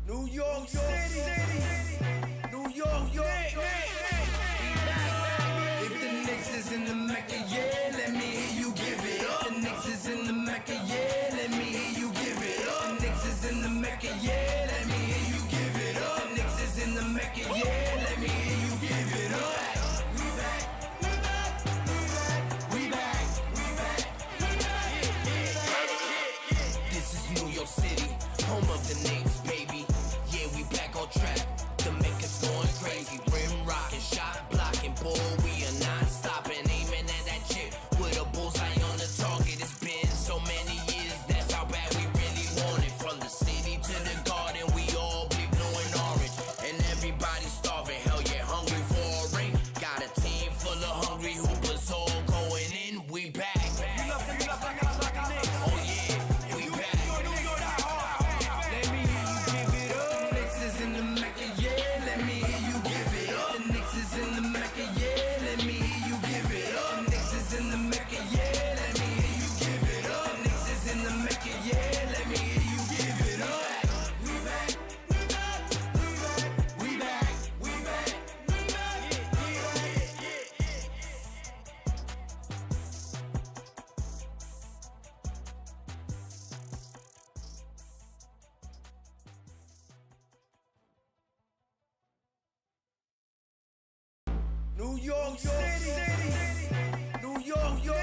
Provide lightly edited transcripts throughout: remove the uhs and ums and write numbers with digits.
New York City, New York, York. If the Knicks is in the Mecca, yeah, let me hear you give it up. The Knicks is in the Mecca, yeah, let me hear you give it up. The Knicks is in the Mecca, yeah, let me hear you give it up. The Knicks is in the Mecca, yeah, let me hear you give it up. We back, we back, we back, we back, we back, we back. This is New York City, home of the Knicks, baby. Yeah, we back on track. The Mecca's going crazy. Rim rocking, shot blocking, boy, we are not stopping. Aiming at that chip with a bullseye on the target. It's been so many years, that's how bad we really want it. From the city to the garden, we all be blue and orange. And everybody starving, hell yeah, hungry for a ring. Got a team full of hungry hoopers all going in. We back. Oh yeah, we back. Let me hear you give it up. The Knicks is in the Mecca, yeah, let me hear you give it up. The Knicks is in the Mecca, yeah, let me hear you give it up. The Knicks is in the Mecca, yeah, let me hear you give it up. The Knicks is in the Mecca, yeah, let me hear you give it up. We back, we back, we back, we back, we back, we New York City, New York, York.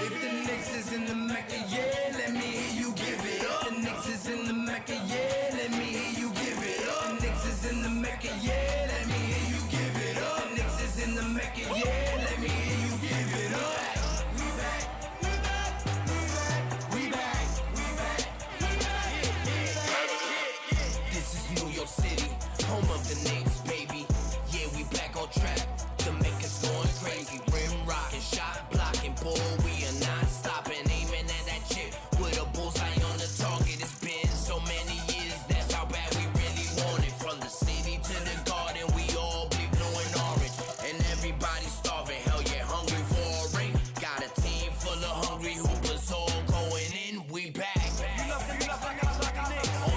If the Knicks is in the Mecca, yeah, let me hear you give it up. The Knicks is in the Mecca, yeah, let me hear you give it up. The Knicks is in the Mecca, yeah, let me hear you give it up. The Knicks is in the Mecca, yeah, let me hear you give it up. We back, we back, we back, we back, we back, we back. This is New York City, home of the Knicks, baby. Yeah, we back on track. The Mecca's going crazy. Rim rocking, shot blocking, boy, we are not stopping. Aiming at that chip with a bullseye on the target. It's been so many years, that's how bad we really want it. From the city to the garden, we all be blue and orange. And everybody starving, hell yeah, hungry for a ring. Got a team full of hungry hoopers all going in. We back. Oh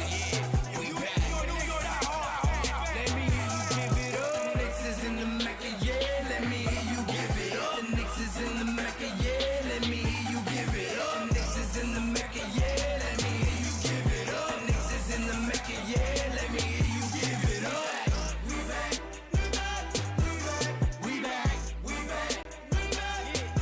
yeah, we back. Let me hear you give it up. The Knicks is in the Mecca, yeah, let me hear you give it up. The Knicks is in the Mecca, yeah, let me hear you give it up. The Knicks is in the Mecca, yeah, let me hear you give it up. The Knicks is in the Mecca, yeah, let me hear you give it up. We back, we back, we back, we back, we back, we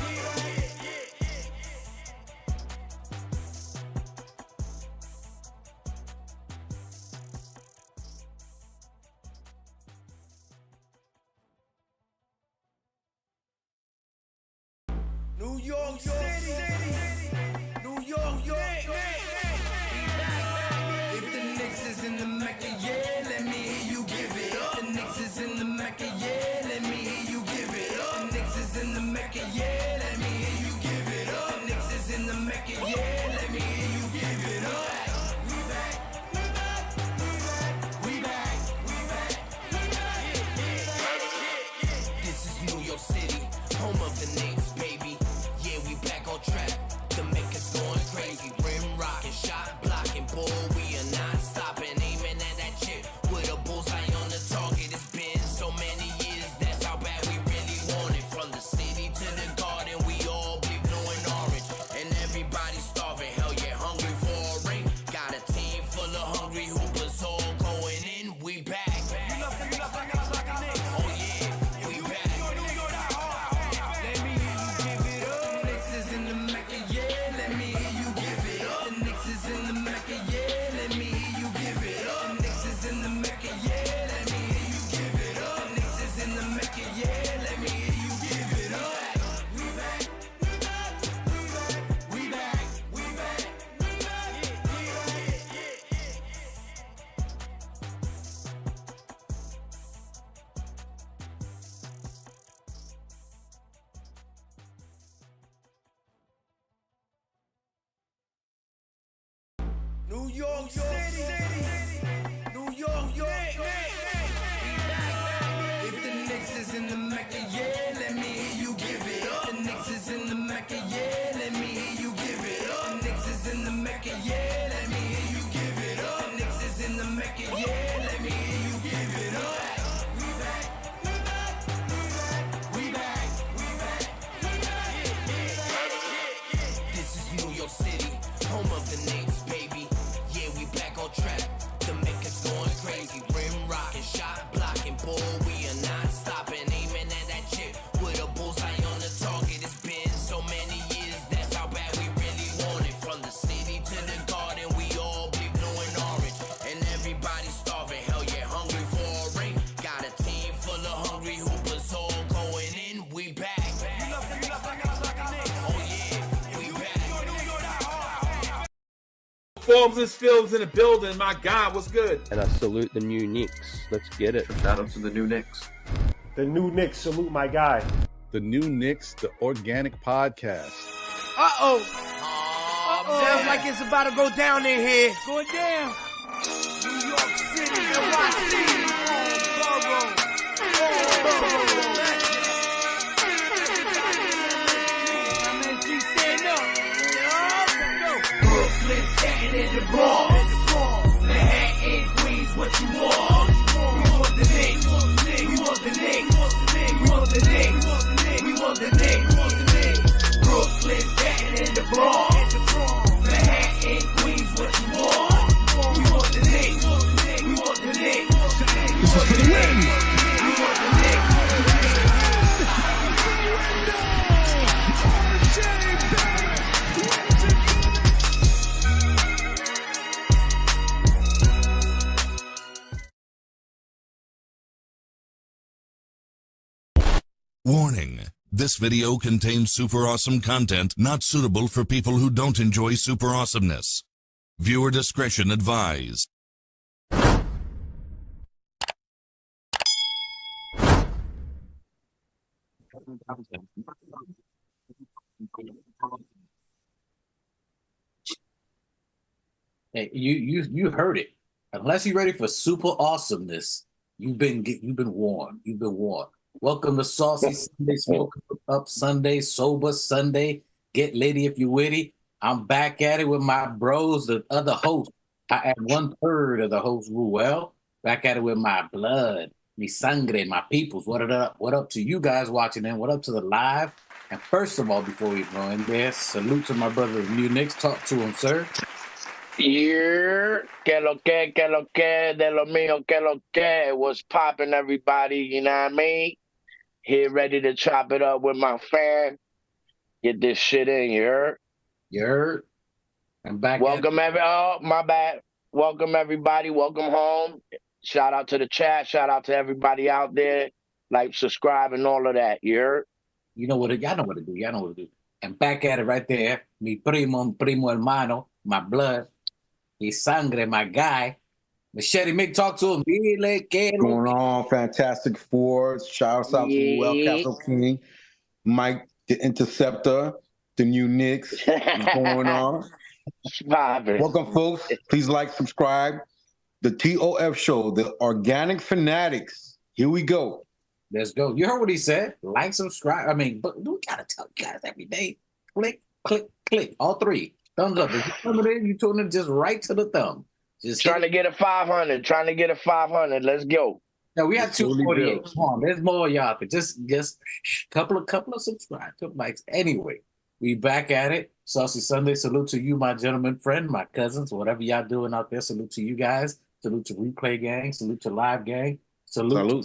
New York City, New York, York. If the Knicks is in the Mecca, yeah, let me hear you give it up. The Knicks is in the Mecca, yeah, let me hear you give it up. The Knicks is in the Mecca, yeah, let me hear you give it up. The Knicks is in the Mecca, yeah, let me hear you give it up. We back, we back, we back, we back, we back, we back. This is New York City, home of the Knicks, baby. Yeah, we back on track. The Mecca's going crazy. Rim rocking, shot blocking, boy, we are not stopping. Aiming at that chip with a bullseye on the target. It's been so many years, that's how bad we really want it. From the city to the garden, we all be blue and orange. And everybody starving, hell yeah, hungry for a ring. Got a team full of hungry hoopers all going in. We back. Oh yeah, we back. Let me hear you give it up. The Knicks is in the Mecca, yeah, let me hear you give it up. The Knicks is in the Mecca, yeah, let me hear you give it up. The Knicks is in the Mecca, yeah, let me hear you give it up. The Knicks is in the Mecca, yeah, let me hear you give it up. We back, we back, we back, we back, we back, we New York City, New York, York. If the Knicks is in the Mecca, yeah, let me hear you give it up. The Knicks is in the Mecca, yeah, let me hear you give it up. The Knicks is in the Mecca, yeah, let me hear you give it Forbes is Fields in the building. My God, what's good? And I salute the new Knicks. Let's get it. Shout out to the new Knicks. The new Knicks, salute my guy. The new Knicks, the organic podcast. Uh-oh. Sounds like it's about to go down in here. Going down. New York City, NYC, Borough. Brooklyn, Staten in the Bronx. Manhattan, Queens, what you want? We want the Knicks. We want the Knicks. We want the Knicks. We want the Knicks. Brooklyn, Staten in the Bronx. Manhattan, Queens, what you want? We want the Knicks. We want the Knicks. We want the Knicks. We want the Knicks. Warning. This video contains super awesome content not suitable for people who don't enjoy super awesomeness. Viewer discretion advised. Hey, you heard it. Unless you're ready for super awesomeness, you've been warned. You've been warned. Welcome to Saucy Sunday, Smoke Up Sunday, Sober Sunday. Get litty if you're witty. I'm back at it with my bros, the other host. I am 1/3 of the host, Ruel. Back at it with my blood, mi sangre, my peoples. What up to you guys watching in? What up to the live? And first of all, before we go in there, salute to my brother, New Knicks. Talk to him, sir. Yeah, que lo que, de lo mío, que lo que. What's popping, everybody? You know what I mean? Here, ready to chop it up with my fan. Get this shit in, you heard? You heard? I'm back. Welcome, my bad. Welcome, everybody. Welcome home. Shout out to the chat. Shout out to everybody out there. Like, subscribe, and all of that. You heard? You know what? Y'all know what to do. Y'all know what to do. And back at it right there. Mi primo hermano, my blood. Mi sangre, my guy. Machete Mick, talk to him. What's going on, Fantastic Four? Shout out to Ruel Castle King, Mike the Interceptor, the new Knicks. What's going on? Welcome, folks. Please like, subscribe. The TOF show, the Organic Fanatics. Here we go. Let's go. You heard what he said. Like, subscribe. I mean, but we gotta tell you guys every day. Click, click, click. All three. Thumbs up. If you coming in, you tune in just right to the thumb. Just trying to get a 500. Trying to get a 500. Let's go. No, we had 248. Come on, there's more y'all. But just couple of subscribe, couple likes. Anyway, we back at it. Saucy Sunday. Salute to you, my gentleman friend, my cousins, whatever y'all doing out there. Salute to you guys. Salute to Replay Gang. Salute to Live Gang. Salute.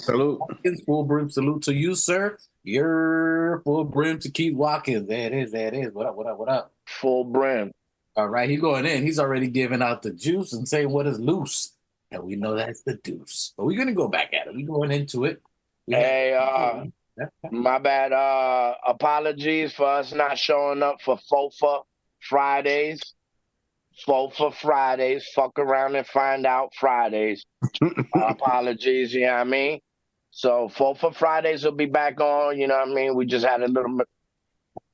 Full brim salute to you, sir. You're full brim to Keith Watkins. There it is. What up? Full brim. All right, he's going in. He's already giving out the juice and saying what is loose. And we know that's the deuce. But we're going to go back at it. We're going into it. My bad. Apologies for us not showing up for FOFA Fridays. FOFA Fridays. Fuck around and find out Fridays. Apologies, you know what I mean? So FOFA Fridays will be back on, you know what I mean? We just had a little,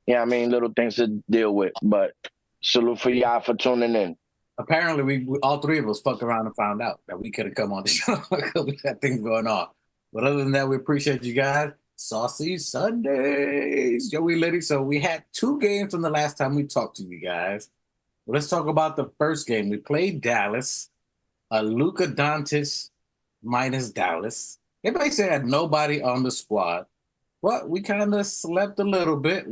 you know what I mean, little things to deal with. But salute for y'all for tuning in. Apparently, we all three of us fucked around and found out that we could have come on the show because we had things going on. But other than that, we appreciate you guys. Saucy Sundays. Joey Liddy. So we had 2 games from the last time we talked to you guys. Well, let's talk about the first game. We played Dallas. Luka Doncic minus Dallas. Everybody said had nobody on the squad. But we kind of slept a little bit.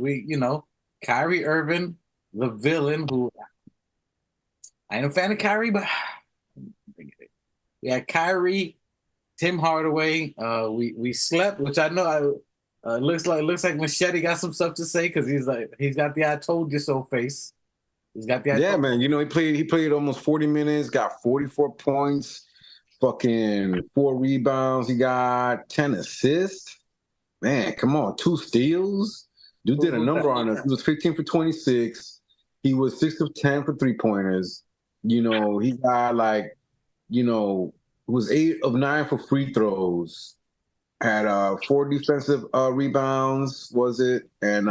Kyrie Irving, the villain, who I ain't a fan of Kyrie, but we had Kyrie, Tim Hardaway. We slept, which I know looks like Machete got some stuff to say because he's got the "I told you so" face. He's got the man. He played almost 40 minutes, got 44 points, fucking 4 rebounds. He got 10 assists. Man, come on, 2 steals. Dude did a number on us. He was 15 for 26. He was 6 of 10 for 3-pointers. He got was 8 of 9 for free throws, had 4 defensive rebounds, was it, and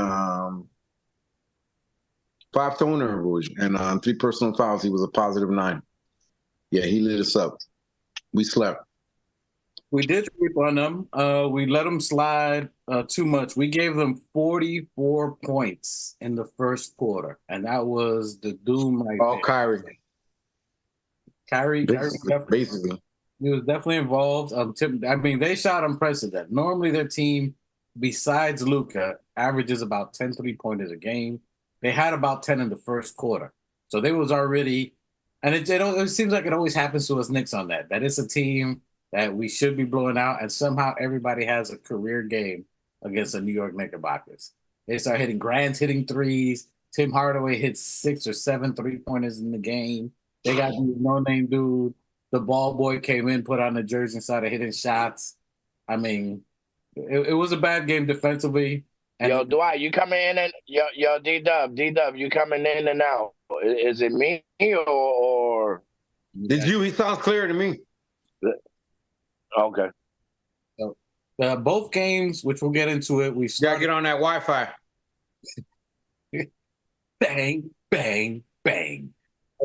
5 turnovers and 3 personal fouls. He was a positive 9. Yeah, he lit us up. We slept. We did sleep on them. We let them slide too much. We gave them 44 points in the first quarter, and that was the doom right there. Kyrie. Kyrie Basically. He was definitely involved. They shot unprecedented. Normally, their team, besides Luka, averages about 10 3-pointers a game. They had about 10 in the first quarter. So they was already, and it seems like it always happens to us Knicks on that it's a team that we should be blowing out, and somehow everybody has a career game against the New York Knickerbockers. They start hitting Grant's hitting threes. Tim Hardaway hits 6 or 7 3-pointers in the game. They got these no-name dude. The ball boy came in, put on the jersey, and started hitting shots. I mean, it was a bad game defensively. And yo, Dwight, you coming in and yo, D-Dub, you coming in and out. Is it me or? Did you? He sounds clear to me. Okay. So, both games, which we'll get into it, we gotta get on that Wi-Fi. Bang, bang, bang.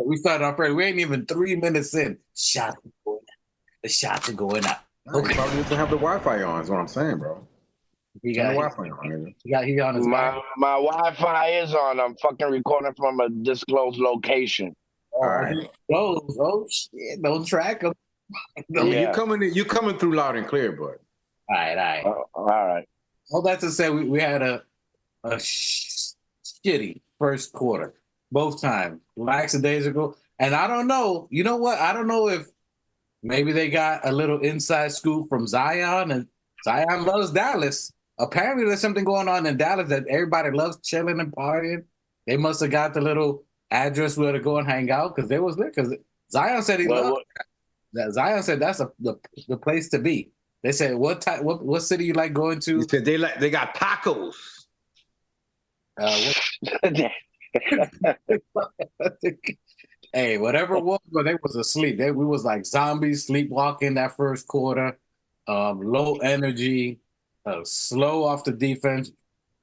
We started off right. We ain't even 3 minutes in. The shots are going up. Okay. Probably doesn't have the Wi-Fi on. Is what I'm saying, bro. He got the Wi-Fi on. He on his my Wi-Fi is on. I'm fucking recording from a disclosed location. All right. Oh shit! Don't track him. You coming through loud and clear, bud. All right. All right. All that to say, we had a shitty first quarter both times, lackadaisical. And I don't know. You know what? I don't know if maybe they got a little inside scoop from Zion, and Zion loves Dallas. Apparently, there's something going on in Dallas that everybody loves chilling and partying. They must have got the little address where to go and hang out because they was there. Because Zion said he loved that. Zion said that's the place to be. They said, what city you like going to? He said they got tacos. Hey, whatever it was, but they was asleep. We was like zombies sleepwalking that first quarter. Low energy, slow off the defense.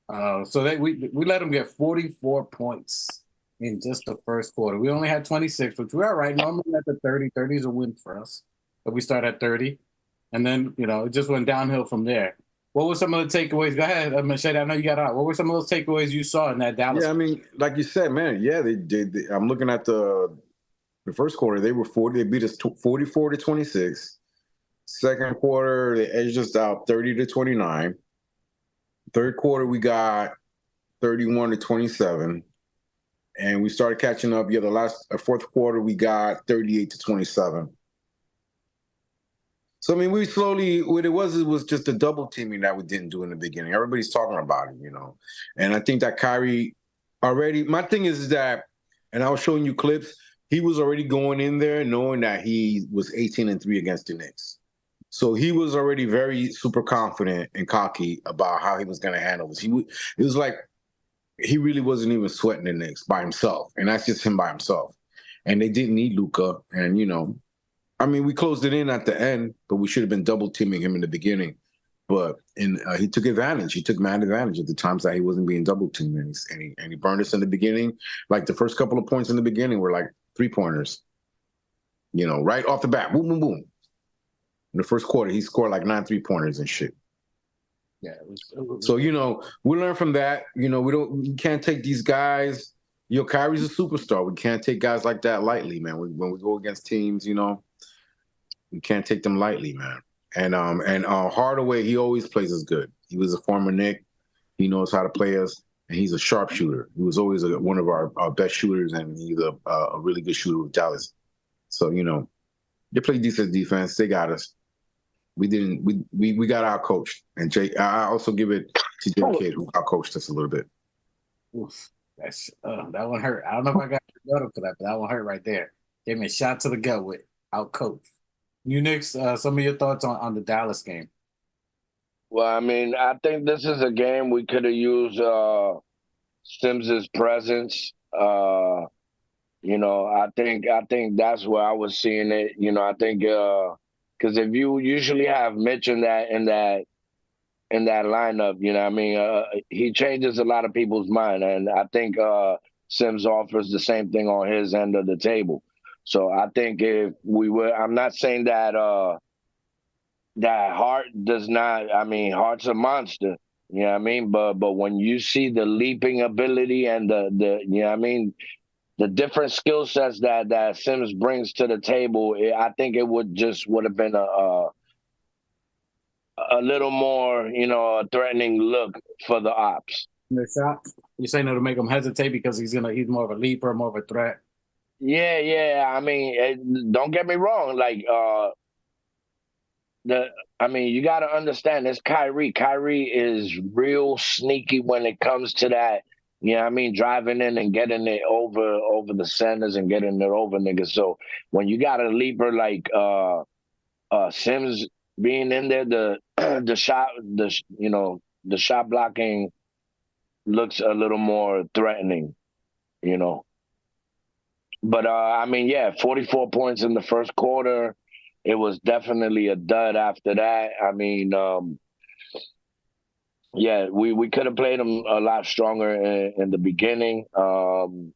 So we let them get 44 points in just the first quarter. We only had 26, which we are right. Normally at the 30. 30 is a win for us. But we start at 30. And then, it just went downhill from there. What were some of the takeaways? Go ahead, Machete. I know you got out. What were some of those takeaways you saw in that Dallas? Yeah, I mean, like you said, man. Yeah, they did. I'm looking at the first quarter. They were 40. They beat us 44-26. Second quarter, they edged us out 30-29. Third quarter, we got 31-27, and we started catching up. Yeah, the fourth quarter, we got 38-27. So, I mean, we slowly, what it was just the double teaming that we didn't do in the beginning. Everybody's talking about it, And I think that Kyrie already, my thing is that, and I was showing you clips, he was already going in there knowing that he was 18-3 against the Knicks. So he was already very super confident and cocky about how he was going to handle this. It was like he really wasn't even sweating the Knicks by himself, and that's just him by himself. And they didn't need Luka, and I mean, we closed it in at the end, but we should have been double teaming him in the beginning. But he took advantage. He took mad advantage of the times that he wasn't being double teamed, and he burned us in the beginning. Like the first couple of points in the beginning were like 3-pointers. Right off the bat, boom, boom, boom. In the first quarter, he scored like 9 3-pointers and shit. Yeah. So we learn from that. We can't take these guys. Kyrie's a superstar. We can't take guys like that lightly, man. When we go against teams, we can't take them lightly, man. And Hardaway, he always plays us good. He was a former Knick. He knows how to play us, and he's a sharpshooter. He was always one of our best shooters, and he's a really good shooter with Dallas. So they play decent defense. They got us. We didn't. We got our coach, and Jay. I also give it to Jay Kidd, who outcoached us a little bit. Oof, that one hurt. I don't know if I got the for that, but that one hurt right there. Gave me a shot to the gut with outcoached. You Knicks, some of your thoughts on the Dallas game? Well, I mean, I think this is a game we could have used Sims's presence. I think that's where I was seeing it. I think because if you usually have Mitch in that lineup, he changes a lot of people's mind, and I think Sims offers the same thing on his end of the table. So I think if we were, I'm not saying that that Hart does not. I mean, Hart's a monster. You know what I mean? But when you see the leaping ability and the the different skill sets that Sims brings to the table, I think it would have been a little more, a threatening look for the ops. The shot. You're saying it'll make him hesitate because he's more of a leaper, more of a threat. Yeah. I mean, don't get me wrong. Like you got to understand, it's Kyrie. Kyrie is real sneaky when it comes to that. Driving in and getting it over the centers and getting it over niggas. So when you got a leaper like Sims being in there, the shot blocking looks a little more threatening, But 44 points in the first quarter. It was definitely a dud after that. We could have played them a lot stronger in the beginning. And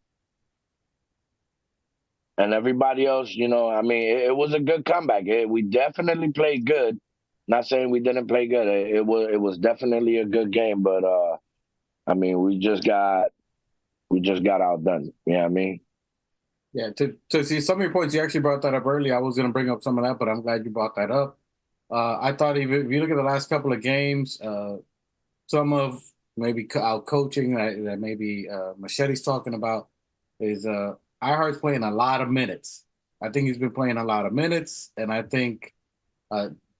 everybody else, it was a good comeback. We definitely played good. Not saying we didn't play good. It was definitely a good game, but we just got outdone. You know what I mean? Yeah, to see some of your points, you actually brought that up earlier. I was going to bring up some of that, but I'm glad you brought that up. I thought if you look at the last couple of games, some of maybe our coaching that maybe Machete's talking about is Ihart's playing a lot of minutes. I think he's been playing a lot of minutes, and I think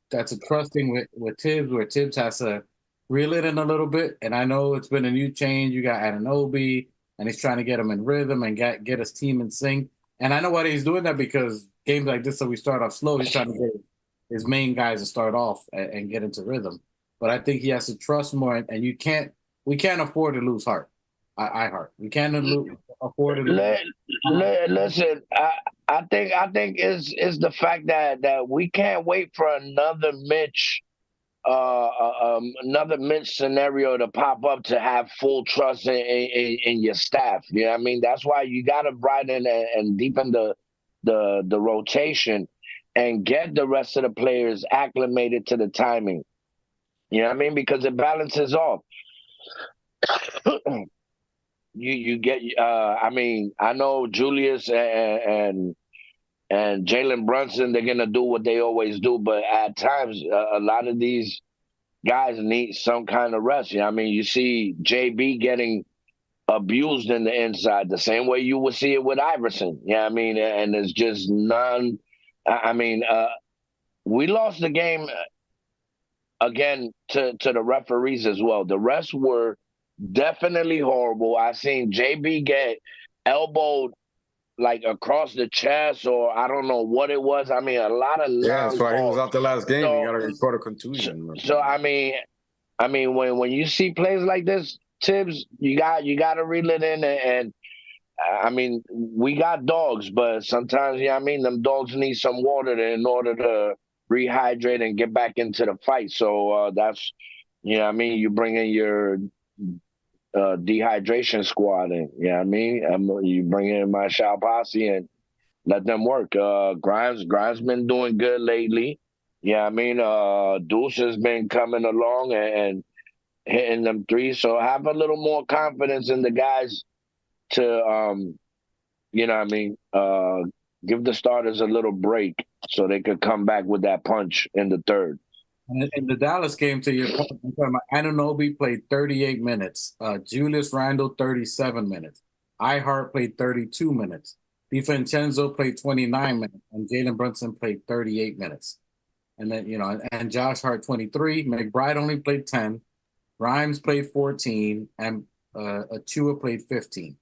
that's a trusting with Tibbs, where Tibbs has to reel it in a little bit. And I know it's been a new change. You got Anunoby, and he's trying to get him in rhythm and get his team in sync. And I know why he's doing that, because games like this, so we start off slow, he's trying to get his main guys to start off and get into rhythm. But I think he has to trust more, and we can't afford to lose Hart. Iheart. We can't afford to lose. Listen, I think is the fact that we can't wait for another Mitch scenario to pop up to have full trust in your staff. You know what I mean? That's why you got to broaden and deepen the rotation and get the rest of the players acclimated to the timing. You know what I mean? Because it balances off. you get. I know Julius and Jalen Brunson, they're gonna do what they always do, but at times a lot of these guys need some kind of rest. You see JB getting abused in the inside the same way you would see it with Iverson. And it's just none. We lost the game again to the referees as well. The refs were definitely horrible. I seen JB get elbowed like across the chest, or I don't know what it was. A lot of that's why he was out the last game. He got to report a contusion. So when you see plays like this, Tibbs, you got to reel it in, and we got dogs, but sometimes them dogs need some water in order to rehydrate and get back into the fight. So that's you bring in your dehydration squad in. You bring in my Shao Posse and let them work. Grimes been doing good lately. Deuce has been coming along and hitting them threes. So have a little more confidence in the guys to give the starters a little break so they could come back with that punch in the third. In the Dallas game, to your point, Anunoby played 38 minutes. Julius Randle, 37 minutes. Ihart played 32 minutes. DiVincenzo played 29 minutes. And Jalen Brunson played 38 minutes. And then, and Josh Hart, 23. McBride only played 10. Grimes played 14. And Achua played 15.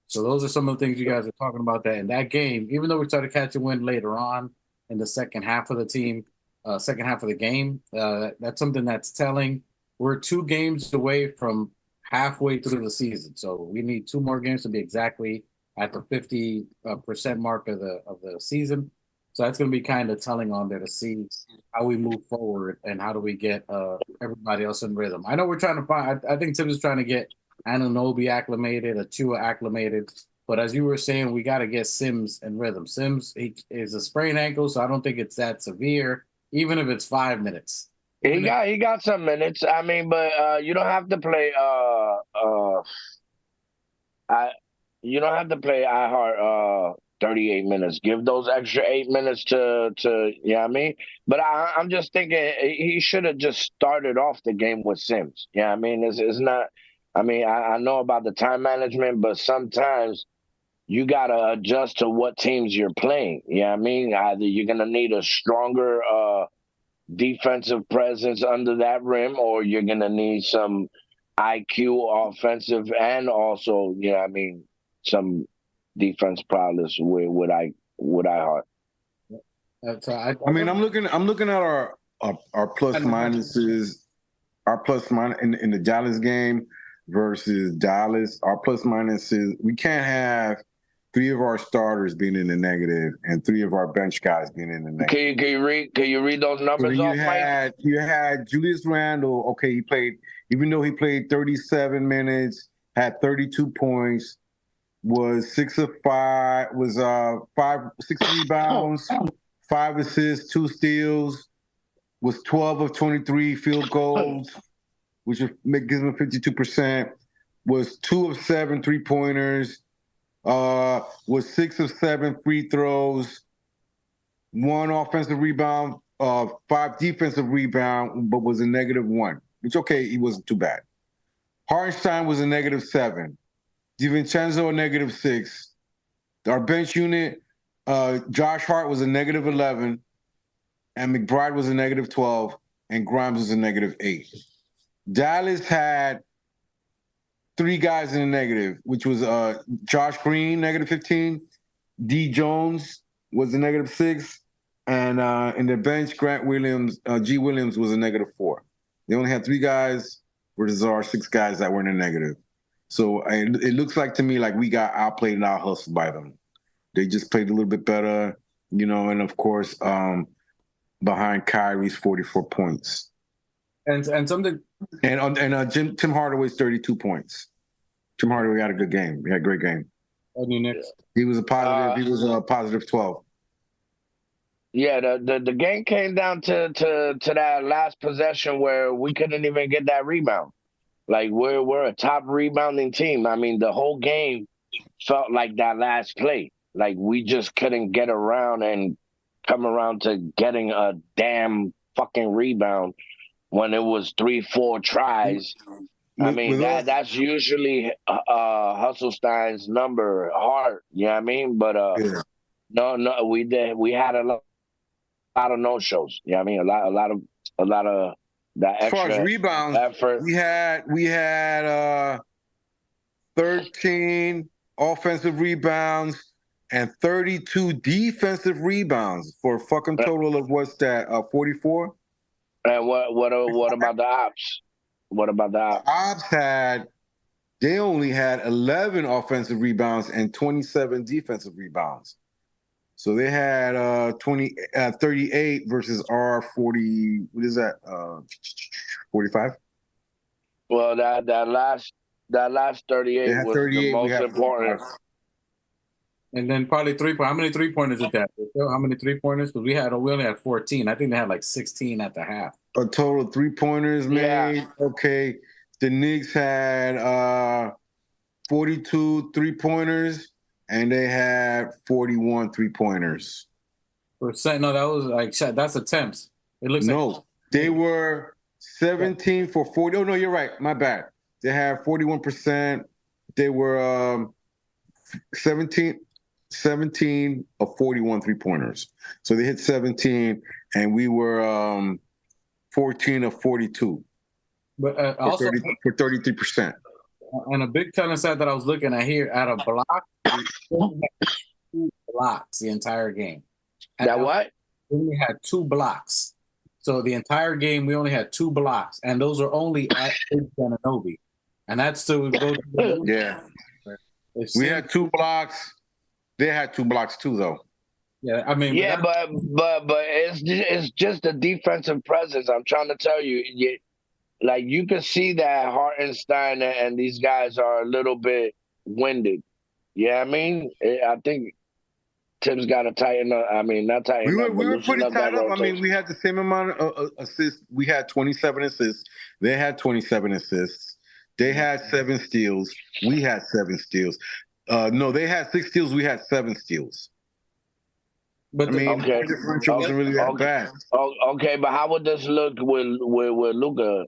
So those are some of the things you guys are talking about that in that game. Even though we started catching wind later on in the second half of the game, that's something that's telling. We're 2 games away from halfway through the season, so we need 2 more games to be exactly at the 50% mark of the season. So that's going to be kind of telling on there to see how we move forward and how do we get everybody else in rhythm. I know we're trying to find. I think Tim is trying to get Anunoby acclimated, Achua acclimated. But as you were saying, we got to get Sims in rhythm. Sims is a sprained ankle, so I don't think it's that severe. Even if it's 5 minutes. He got some minutes. I mean, but you don't have to play. You don't have to play iHeart 38 minutes. Give those extra 8 minutes to you know what I mean? But I'm just thinking he should have just started off the game with Sims. Yeah, I mean, it's not. I mean, I know about the time management, but sometimes you gotta adjust to what teams you're playing. You know what I mean? Either you're gonna need a stronger defensive presence under that rim, or you're gonna need some IQ offensive and also, you know what I mean, some defense prowess with iHeart. I mean, I'm looking at our plus minuses, our plus minus in the Dallas game versus Dallas. Our plus minuses, we can't have 3 of our starters being in the negative and 3 of our bench guys being in the negative. Can you read those numbers off, Mike? You had Julius Randle. Okay, he played, even though he played 37 minutes, had 32 points, was 6 of 5, was 6 rebounds, 5 assists, 2 steals, was 12 of 23 field goals, which gives him 52%, was 2 of 7 3-pointers, was 6 of 7 free throws, 1 offensive rebound, 5 defensive rebound, but was a -1, which, okay, he wasn't too bad. Hartenstein was a -7. DiVincenzo a -6. Our bench unit, Josh Hart was a -11, and McBride was a -12, and Grimes was a -8. Dallas had 3 guys in the negative, which was Josh Green, -15, D. Jones was a -6, and in the bench, Grant Williams, G. Williams was a -4. They only had 3 guys versus our 6 guys that were in the negative. So it looks like to me like we got outplayed and out-hustled by them. They just played a little bit better, you know, and of course, behind Kyrie's 44 points. And something. And Tim Hardaway's 32 points. Tim Hardaway had a good game. He had a great game. He was a positive. He was a positive 12. Yeah, the game came down to that last possession where we couldn't even get that rebound. Like we're a top rebounding team. I mean, the whole game felt like that last play. Like we just couldn't get around and come around to getting a damn fucking rebound when it was 3-4 tries. I mean, that's usually Hustlestein's number, Hart. You know what I mean? But no, we had a lot of no shows. You know what I mean? A lot of that extra. As far as rebounds, effort. we had 13 offensive rebounds and 32 defensive rebounds for a fucking total of what's that? 44. And what about the ops? What about the ops? They only had 11 offensive rebounds and 27 defensive rebounds. So they had 38 versus our 40. What is that? 45. Well, that last 38 was the most important. And then probably 3-point. How many 3-pointers did that? How many 3-pointers? Because we only had 14. I think they had like 16 at the half. A total of 3-pointers made. Yeah. Okay. The Knicks had 42 3-pointers. And they had 41 3-pointers. No, that was like that's attempts. It looks no, they were 17 for 40. Oh no, you're right. My bad. They had 41%. They were 17 of 41 3-pointers. So they hit 17, and we were 14 of 42. But also for 33%. And a big telling stat that I was looking at here, at a block, we only had 2 blocks the entire game. What? We only had 2 blocks. So the entire game, we only had 2 blocks. And those are only at Anunoby. And that's to go to the Yeah. We had 2 blocks. They had 2 blocks too, though. Yeah, I mean, Yeah, but it's just the defensive presence. I'm trying to tell you, like you can see that Hartenstein and these guys are a little bit winded. Yeah, I mean, I think Tim's got to tighten up. I mean, not tighten up, We but were loosen pretty up that tied up. I mean, rotation. we had the same amount of assists. We had 27 assists. They had 27 assists. They had 7 steals. We had 7 steals. No, they had 6 steals. We had 7 steals. but I mean, Okay, the differential wasn't really that bad. okay, but how would this look with Luka?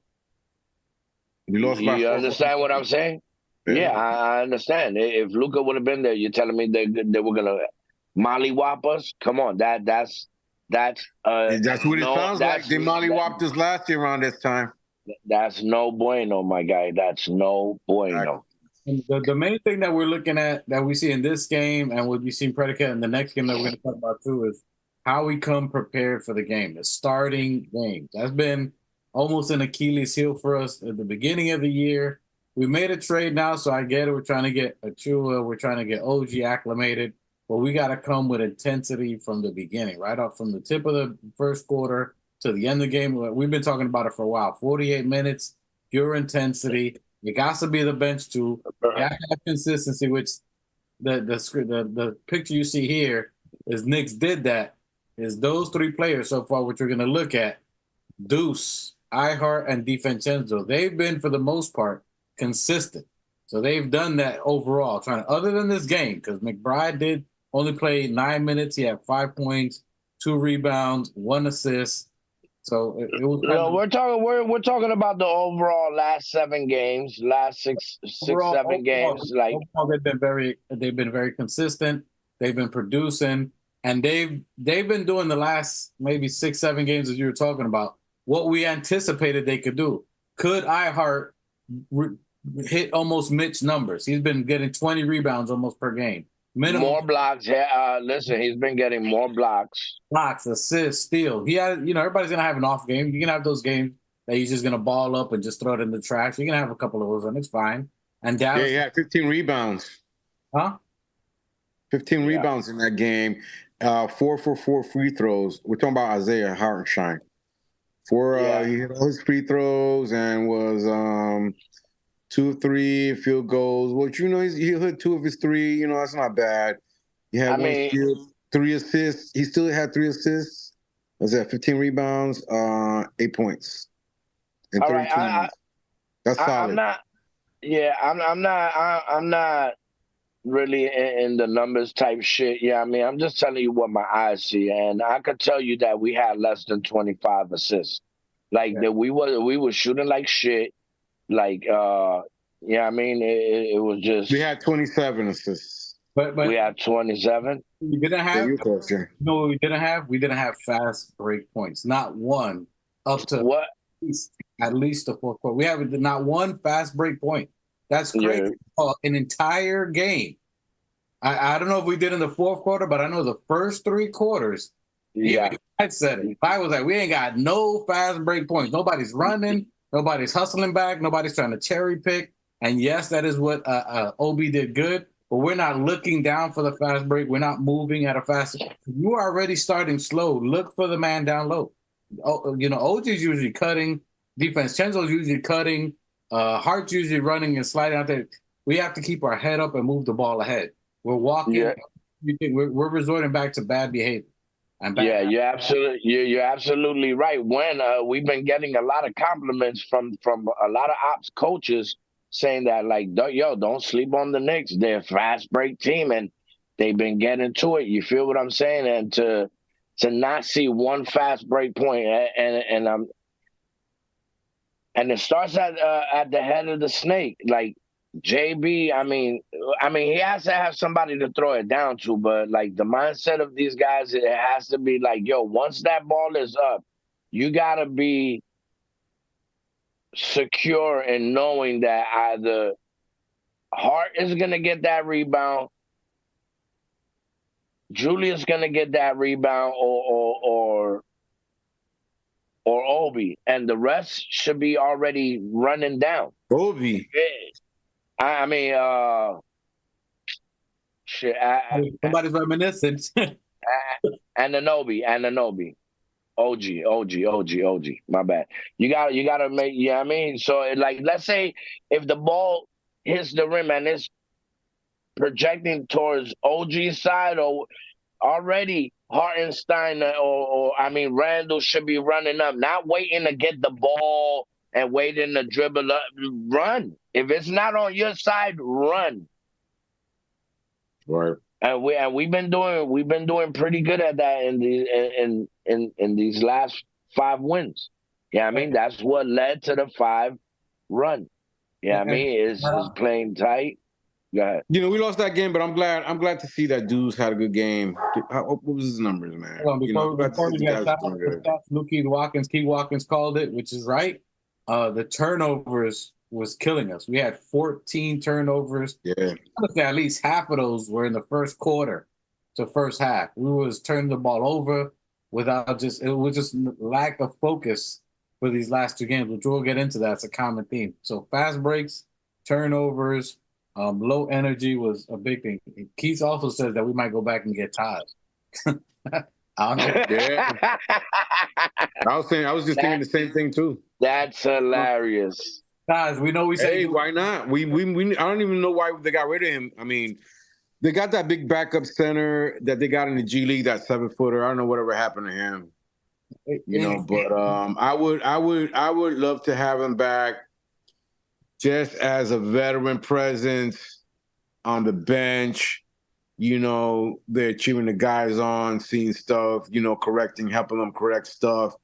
We lost by You 4. understand what I'm saying? Yeah, I understand. If Luca would have been there, you're telling me they were gonna mollywop us? Come on, that's And that's what it no, sounds like. They mollywopped us last year around this time. that's no bueno, my guy. That's no bueno. And the main thing that we're looking at that we see in this game and what we see in predicate in the next game that we're going to talk about too is how we come prepared for the game, the starting game. That's been almost an Achilles heel for us at the beginning of the year. We made a trade now, so I get it. We're trying to get Achua. We're trying to get OG acclimated. But we got to come with intensity from the beginning, right up from the tip of the first quarter to the end of the game. We've been talking about it for a while. 48 minutes, pure intensity. You got to be the bench too. You have to have consistency, which the picture you see here is Knicks did that. Is those 3 players so far, which we're going to look at, Deuce, iHeart, and DiVincenzo. They've been, for the most part, consistent. So they've done that overall. Other than this game, because McBride did only play 9 minutes. He had 5 points, 2 rebounds, 1 assist. So it was. We're talking about the overall last 7 games, last six, 7 games. Like They've been very consistent. They've been producing, and they've been doing the last maybe 6, 7 games as you were talking about what we anticipated they could do. Could iHeart hit almost Mitch numbers? He's been getting 20 rebounds almost per game. Minimum more blocks. Yeah, listen, he's been getting more blocks. Blocks, assists, steal. He had, everybody's gonna have an off game. You can have those games that he's just gonna ball up and just throw it in the trash. You can have a couple of those, and it's fine. And Dallas, he had 15 rebounds. Huh? 15 rebounds in that game. 4 for 4 free throws. We're talking about Isaiah Hartenstein. He hit all his free throws and was 2 3 field goals. Which he hit 2 of his 3. That's not bad. He had 1 steal, 3 assists. He still had 3 assists. Was that 15 rebounds, 8 points, and 32 minutes. That's solid. I'm not really in the numbers type shit. Yeah, I mean, I'm just telling you what my eyes see, and I could tell you that we had less than 25 assists. Like that, we were shooting like shit. Like, I mean, it was just. We had 27 assists. But we had 27. We didn't have. No, we didn't have. We didn't have fast break points. Not one. Up to what? At least the 4th quarter. We have not one fast break point. That's crazy. Yeah. An entire game. I don't know if we did in the 4th quarter, but I know the first 3 quarters. Yeah, I said it. I was like, we ain't got no fast break points. Nobody's running. Nobody's hustling back. Nobody's trying to cherry pick. And yes, that is what Obi did good. But we're not looking down for the fast break. We're not moving at a fast. You are already starting slow. Look for the man down low. OG's usually cutting. DiVincenzo's usually cutting. Hart's usually running and sliding out there. We have to keep our head up and move the ball ahead. We're walking. Yeah. We're resorting back to bad behavior. You're absolutely right. When we've been getting a lot of compliments from a lot of ops coaches saying that, like, don't sleep on the Knicks. They're a fast break team, and they've been getting to it. You feel what I'm saying? And to not see one fast break point, and it starts at the head of the snake, like JB. I mean, he has to have somebody to throw it down to, but like the mindset of these guys, it has to be like, once that ball is up, you gotta be secure in knowing that either Hart is gonna get that rebound, Julius gonna get that rebound, or Obi, and the rest should be already running down. Obi. I mean, shit. Somebody's reminiscent. Ananobi. OG. My bad. You gotta make. Yeah, I mean, so like, let's say if the ball hits the rim and it's projecting towards OG's side, or already Hartenstein or I mean Randall should be running up, not waiting to get the ball and waiting to dribble up. Run. If it's not on your side, run. Right. And we've been doing pretty good at that in these last 5 wins. Yeah, I mean that's what led to the 5 run. Yeah, I mean is playing tight. Go ahead. You know, we lost that game, but I'm glad to see that dude's had a good game. What was his numbers, man? Before we get Keith Watkins called it, which is right. The turnovers was killing us. We had 14 turnovers. Yeah. At least half of those were in the first quarter to first half. We was turning the ball over it was just lack of focus for these last 2 games, which we'll get into. That's a common theme. So fast breaks, turnovers, low energy was a big thing. Keith also says that we might go back and get ties. I don't know. Yeah. I was just thinking the same thing too. That's hilarious. Guys, we know we say. Hey, why not? We I don't even know why they got rid of him. I mean, they got that big backup center that they got in the G League, that 7-footer. I don't know whatever happened to him. You know, but I would love to have him back just as a veteran presence on the bench. You know, they're cheering the guys on, seeing stuff, you know, helping them correct stuff.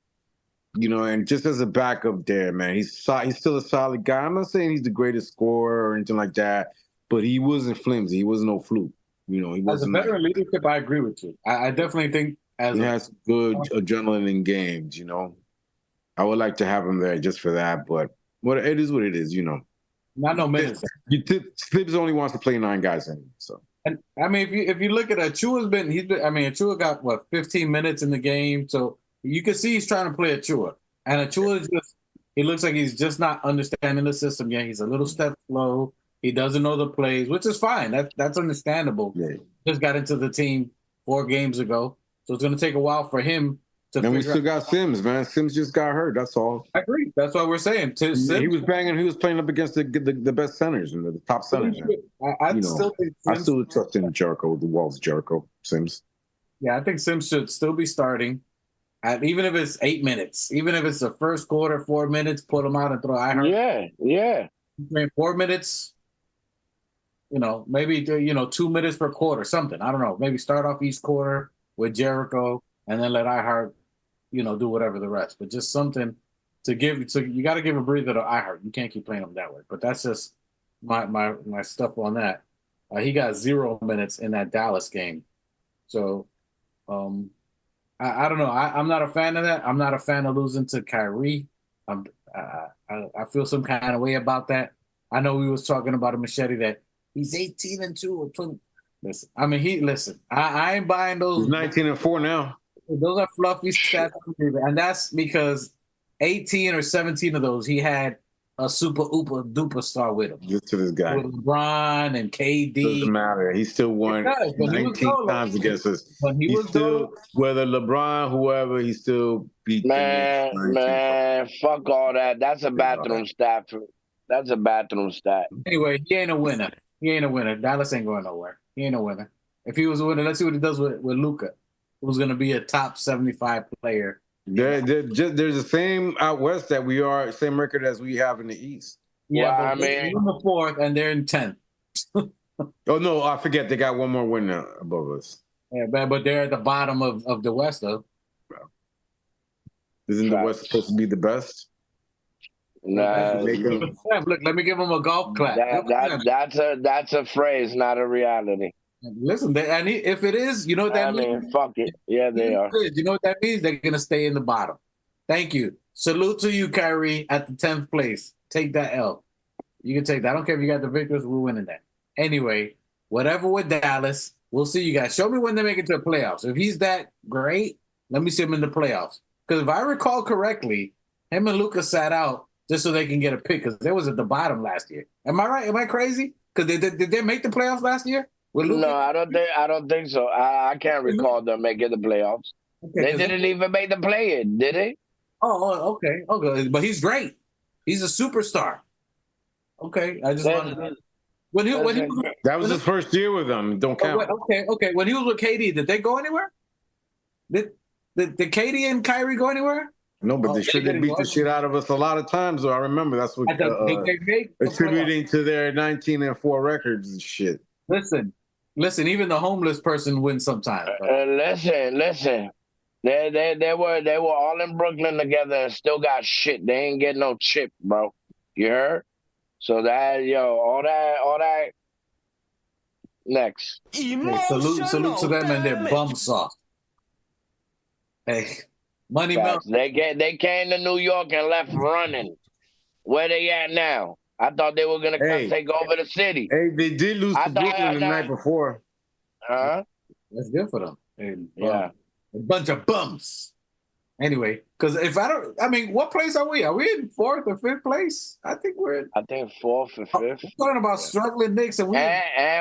You know, and just as a backup there, man, he's still a solid guy. I'm not saying he's the greatest scorer or anything like that, but he wasn't flimsy. He wasn't no fluke. You know, he wasn't. As a veteran leadership, I agree with you. I definitely think he has good adrenaline in games. You know, I would like to have him there just for that, but it is what it is. You know, not no minutes. Tibbs only wants to play 9 guys in, so. And I mean, if you look at Achua's Achua got 15 minutes in the game, so. You can see he's trying to play Achua. And Achua he looks like he's just not understanding the system yet. He's a little step slow. He doesn't know the plays, which is fine. That's understandable. Yeah. Just got into the team 4 games ago. So it's going to take a while for him to And we still got Sims, man. Sims just got hurt. That's all. I agree. That's what we're saying. He was banging. He was playing up against the best centers and the top centers. I still think I still trust in Jericho, the Walls Jericho, Sims. Yeah, I think Sims should still be starting. Even if it's 8 minutes, even if it's the first quarter, 4 minutes, put them out and throw. Yeah. 4 minutes, you know, maybe 2 minutes per quarter, something. I don't know. Maybe start off each quarter with Jericho and then let iHeart, do whatever the rest. But just something to give. So you got to give a breather to iHeart. You can't keep playing them that way. But that's just my stuff on that. He got 0 minutes in that Dallas game, so. I don't know. I'm not a fan of that. I'm not a fan of losing to Kyrie. I feel some kind of way about that. I know we was talking about a Machete that he's 18-2 or 20. Listen. I ain't buying those. He's 19-4 now. Those are fluffy stats, and that's because 18 or 17 of those he had a super ooper duper star with him. Just to this guy. With LeBron and KD. Doesn't matter. He still won 19 times against us. Whether LeBron, whoever, he still beat them. Man, fuck all that. That's a bathroom stat. That's a bathroom stat. Anyway, he ain't a winner. Dallas ain't going nowhere. He ain't a winner. If he was a winner, let's see what he does with Luka, who's going to be a top 75 player. There's the same out west that we are, same record as we have in the East. Yeah, they're in the 4th and they're in 10th. Oh no, I forget they got one more win above us. Yeah, but they're at the bottom of the West though. Isn't the West supposed to be the best? Nah. Look, let me give them a golf clap. That's a phrase, not a reality. Listen, if it is, you know what that means? Fuck it. Yeah, they are. You know what that means? They're going to stay in the bottom. Thank you. Salute to you, Kyrie, at the 10th place. Take that L. You can take that. I don't care if you got the victors. We're winning that. Anyway, whatever with Dallas, we'll see you guys. Show me when they make it to the playoffs. If he's that great, let me see him in the playoffs. Because if I recall correctly, him and Luka sat out just so they can get a pick because they was at the bottom last year. Am I right? Am I crazy? Because did they make the playoffs last year? With No, Luka? I don't think so. I can't recall them making the playoffs. Okay, They 'cause didn't even make the play-in, did they? okay. Okay. But he's great. He's a superstar. Okay. I just wanted to. When he was, That was his first year with them. Don't count. okay. When he was with KD, did they go anywhere? Did KD and Kyrie go anywhere? No, but they beat the shit out of us a lot of times. Though I remember that's what attributing to their 19-4 records and shit. Listen. Even the homeless person wins sometimes. Listen. They were all in Brooklyn together and still got shit. They ain't get no chip, bro. You heard? So that all that. Next. Hey, salute to them and their bum sauce. Hey, money melt. They came to New York and left running. Where they at now? I thought they were gonna come take over the city. Hey, they did lose to Brooklyn the night before. That's good for them. Yeah, a bunch of bums. Anyway, because what place are we? Are we in 4th or 5th place? I think 4th or 5th. We're talking about struggling Knicks, and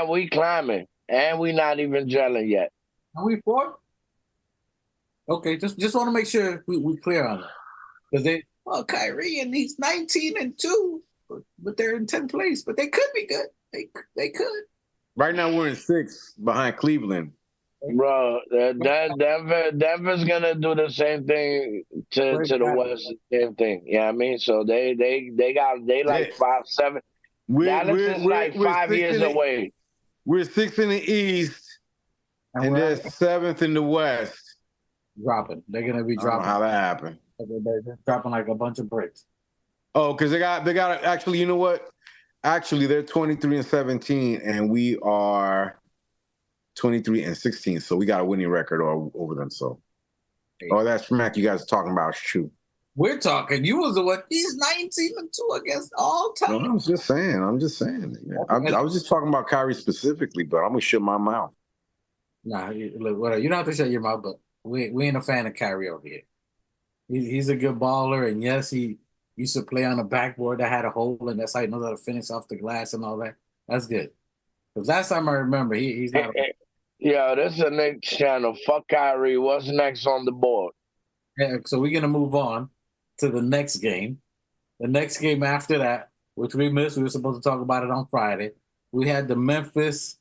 we climbing, and we not even gelling yet. Are we 4th? Okay, just want to make sure we clear on that. Because Kyrie and he's 19-2, but they're in 10th place. But they could be good. They could. Right now we're in 6th behind Cleveland. Bro, Denver's gonna do the same thing to the West, same thing. Yeah, I mean, so they like 5-7. Dallas is like 5 years away. We're 6th in the East, and they're 7th in the West. Dropping. They're gonna be dropping. I don't know how that happened. They're dropping like a bunch of bricks. Oh, because they got actually. You know what? Actually, they're 23-17, and we are 23-16. So we got a winning record over them. So, that smack you guys are talking about, shoot. We're talking. You was the one. He's 19-2 against all time. No, I'm just saying. I was just talking about Kyrie specifically, but I'm gonna shut my mouth. Nah, look, whatever. You don't have to shut your mouth, but we ain't a fan of Kyrie over here. He's a good baller, and yes, he used to play on a backboard that had a hole, and that's how he knows how to finish off the glass and all that. That's good. Because last time I remember, he's not. Yeah, this is a Knicks channel. Fuck Kyrie. What's next on the board? Yeah, so we're gonna move on to the next game. The next game after that, which we missed, we were supposed to talk about it on Friday. We had the Memphis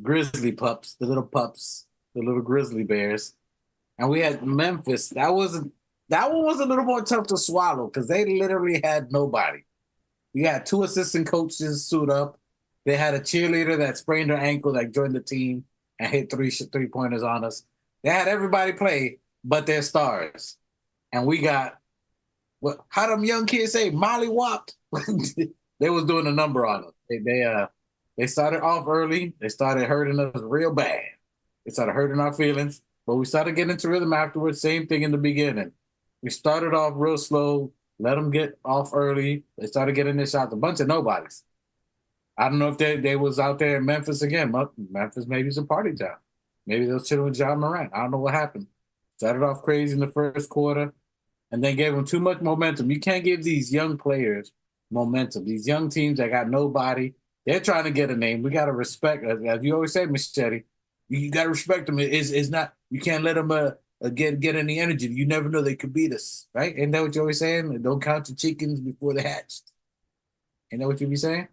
Grizzly pups, the little Grizzly Bears, and we had Memphis. That one was a little more tough to swallow because they literally had nobody. You had 2 assistant coaches suit up. They had a cheerleader that sprained her ankle that joined the team and hit 3-pointers on us. They had everybody play but their stars. And we got, how them young kids say, Molly whopped. They was doing a number on us. They started off early. They started hurting us real bad. They started hurting our feelings. But we started getting into rhythm afterwards. Same thing in the beginning. We started off real slow, let them get off early. They started getting their shots. A bunch of nobodies. I don't know if they was out there in Memphis again. Memphis maybe it's a party town. Maybe they was chilling with John Morant. I don't know what happened. Started off crazy in the first quarter and then gave them too much momentum. You can't give these young players momentum. These young teams that got nobody, they're trying to get a name. We got to respect, as you always say, Machete, you got to respect them. It's not, you can't let them get any energy. You never know, they could beat us, right? Ain't that what you're always saying? Don't count your chickens before they hatched. Ain't that what you be saying?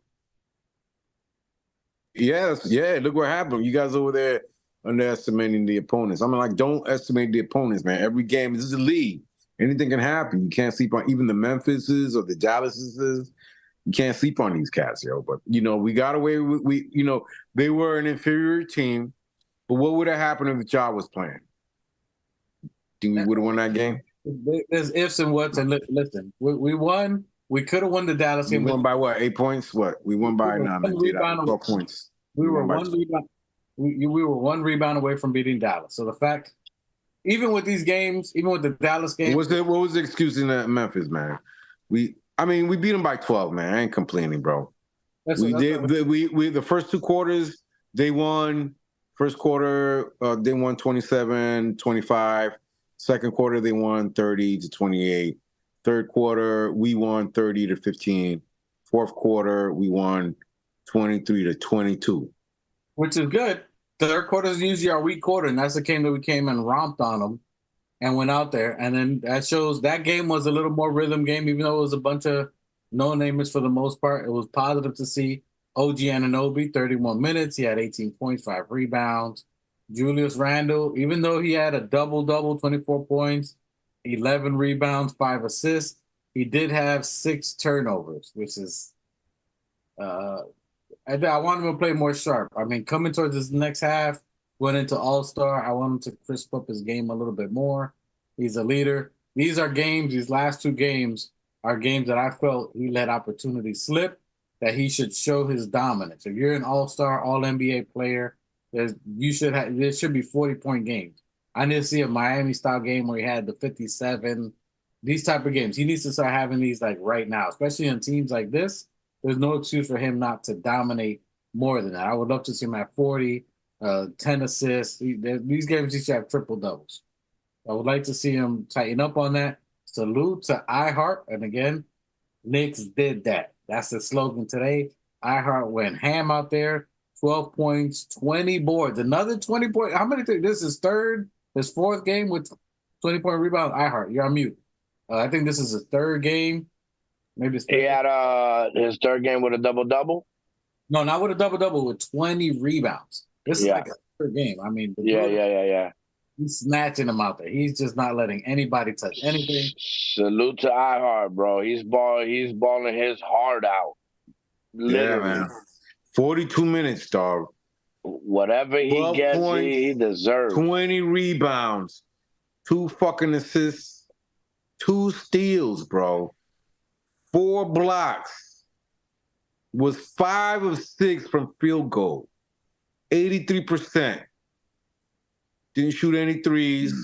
Yes, yeah. Look what happened. You guys over there underestimating the opponents. I mean, like, don't estimate the opponents, man. Every game, this is a league. Anything can happen. You can't sleep on even the Memphises or the Dallases. You can't sleep on these cats, yo. But, we got away with, they were an inferior team. But what would have happened if the job was playing? Think we would have won that game? There's ifs and whats. And listen, we won. We could have won the Dallas game. We won by what? 8 points? What? We won by 12 points. We were one rebound. We were one rebound away from beating Dallas. So the fact, even with these games, even with the Dallas game, what was the excuse in Memphis, man? We beat them by 12, man. I ain't complaining, bro. The first 2 quarters they won. First quarter they won 27-25. Second quarter they won 30-28. Third quarter we won 30-15. Fourth quarter we won 23-22. which is good. Third quarter is usually our weak quarter, and that's the game that we came and romped on them and went out there. And then that shows that game was a little more rhythm game, even though it was a bunch of no-namers for the most part. It was positive to see OG Anunoby, 31 minutes. He had 18 points, 5 rebounds. Julius Randle, even though he had a double-double, 24 points, 11 rebounds, 5 assists, he did have 6 turnovers, which is I want him to play more sharp. I mean, coming towards this next half, went into All-Star, I want him to crisp up his game a little bit more. He's a leader. These last 2 games are games that I felt he let opportunities slip, that he should show his dominance. If you're an All-Star, All-NBA player, there should be 40-point games. I need to see a Miami-style game where he had the 57, these type of games. He needs to start having these like right now, especially in teams like this. There's no excuse for him not to dominate more than that. I would love to see him at 40, 10 assists. These games he should have triple doubles. I would like to see him tighten up on that. Salute to iHeart. And again, Knicks did that. That's the slogan today. iHeart went ham out there. 12 points, 20 boards. Another 20 points. How many? This is his 4th game with 20-point rebound. iHeart, you're on mute. I think this is his 3rd game. Maybe it's he had his 3rd game with a double-double? No, not with a double-double, with 20 rebounds. This is like a 3rd game. I mean, yeah. He's snatching them out there. He's just not letting anybody touch anything. Salute to iHeart, bro. He's balling his heart out. Literally. Yeah, man. 42 minutes, dog. Whatever he gets, points, he deserves. 20 rebounds, 2 fucking assists, 2 steals, bro. 4 blocks. Was 5 of 6 from field goal. 83%. Didn't shoot any threes.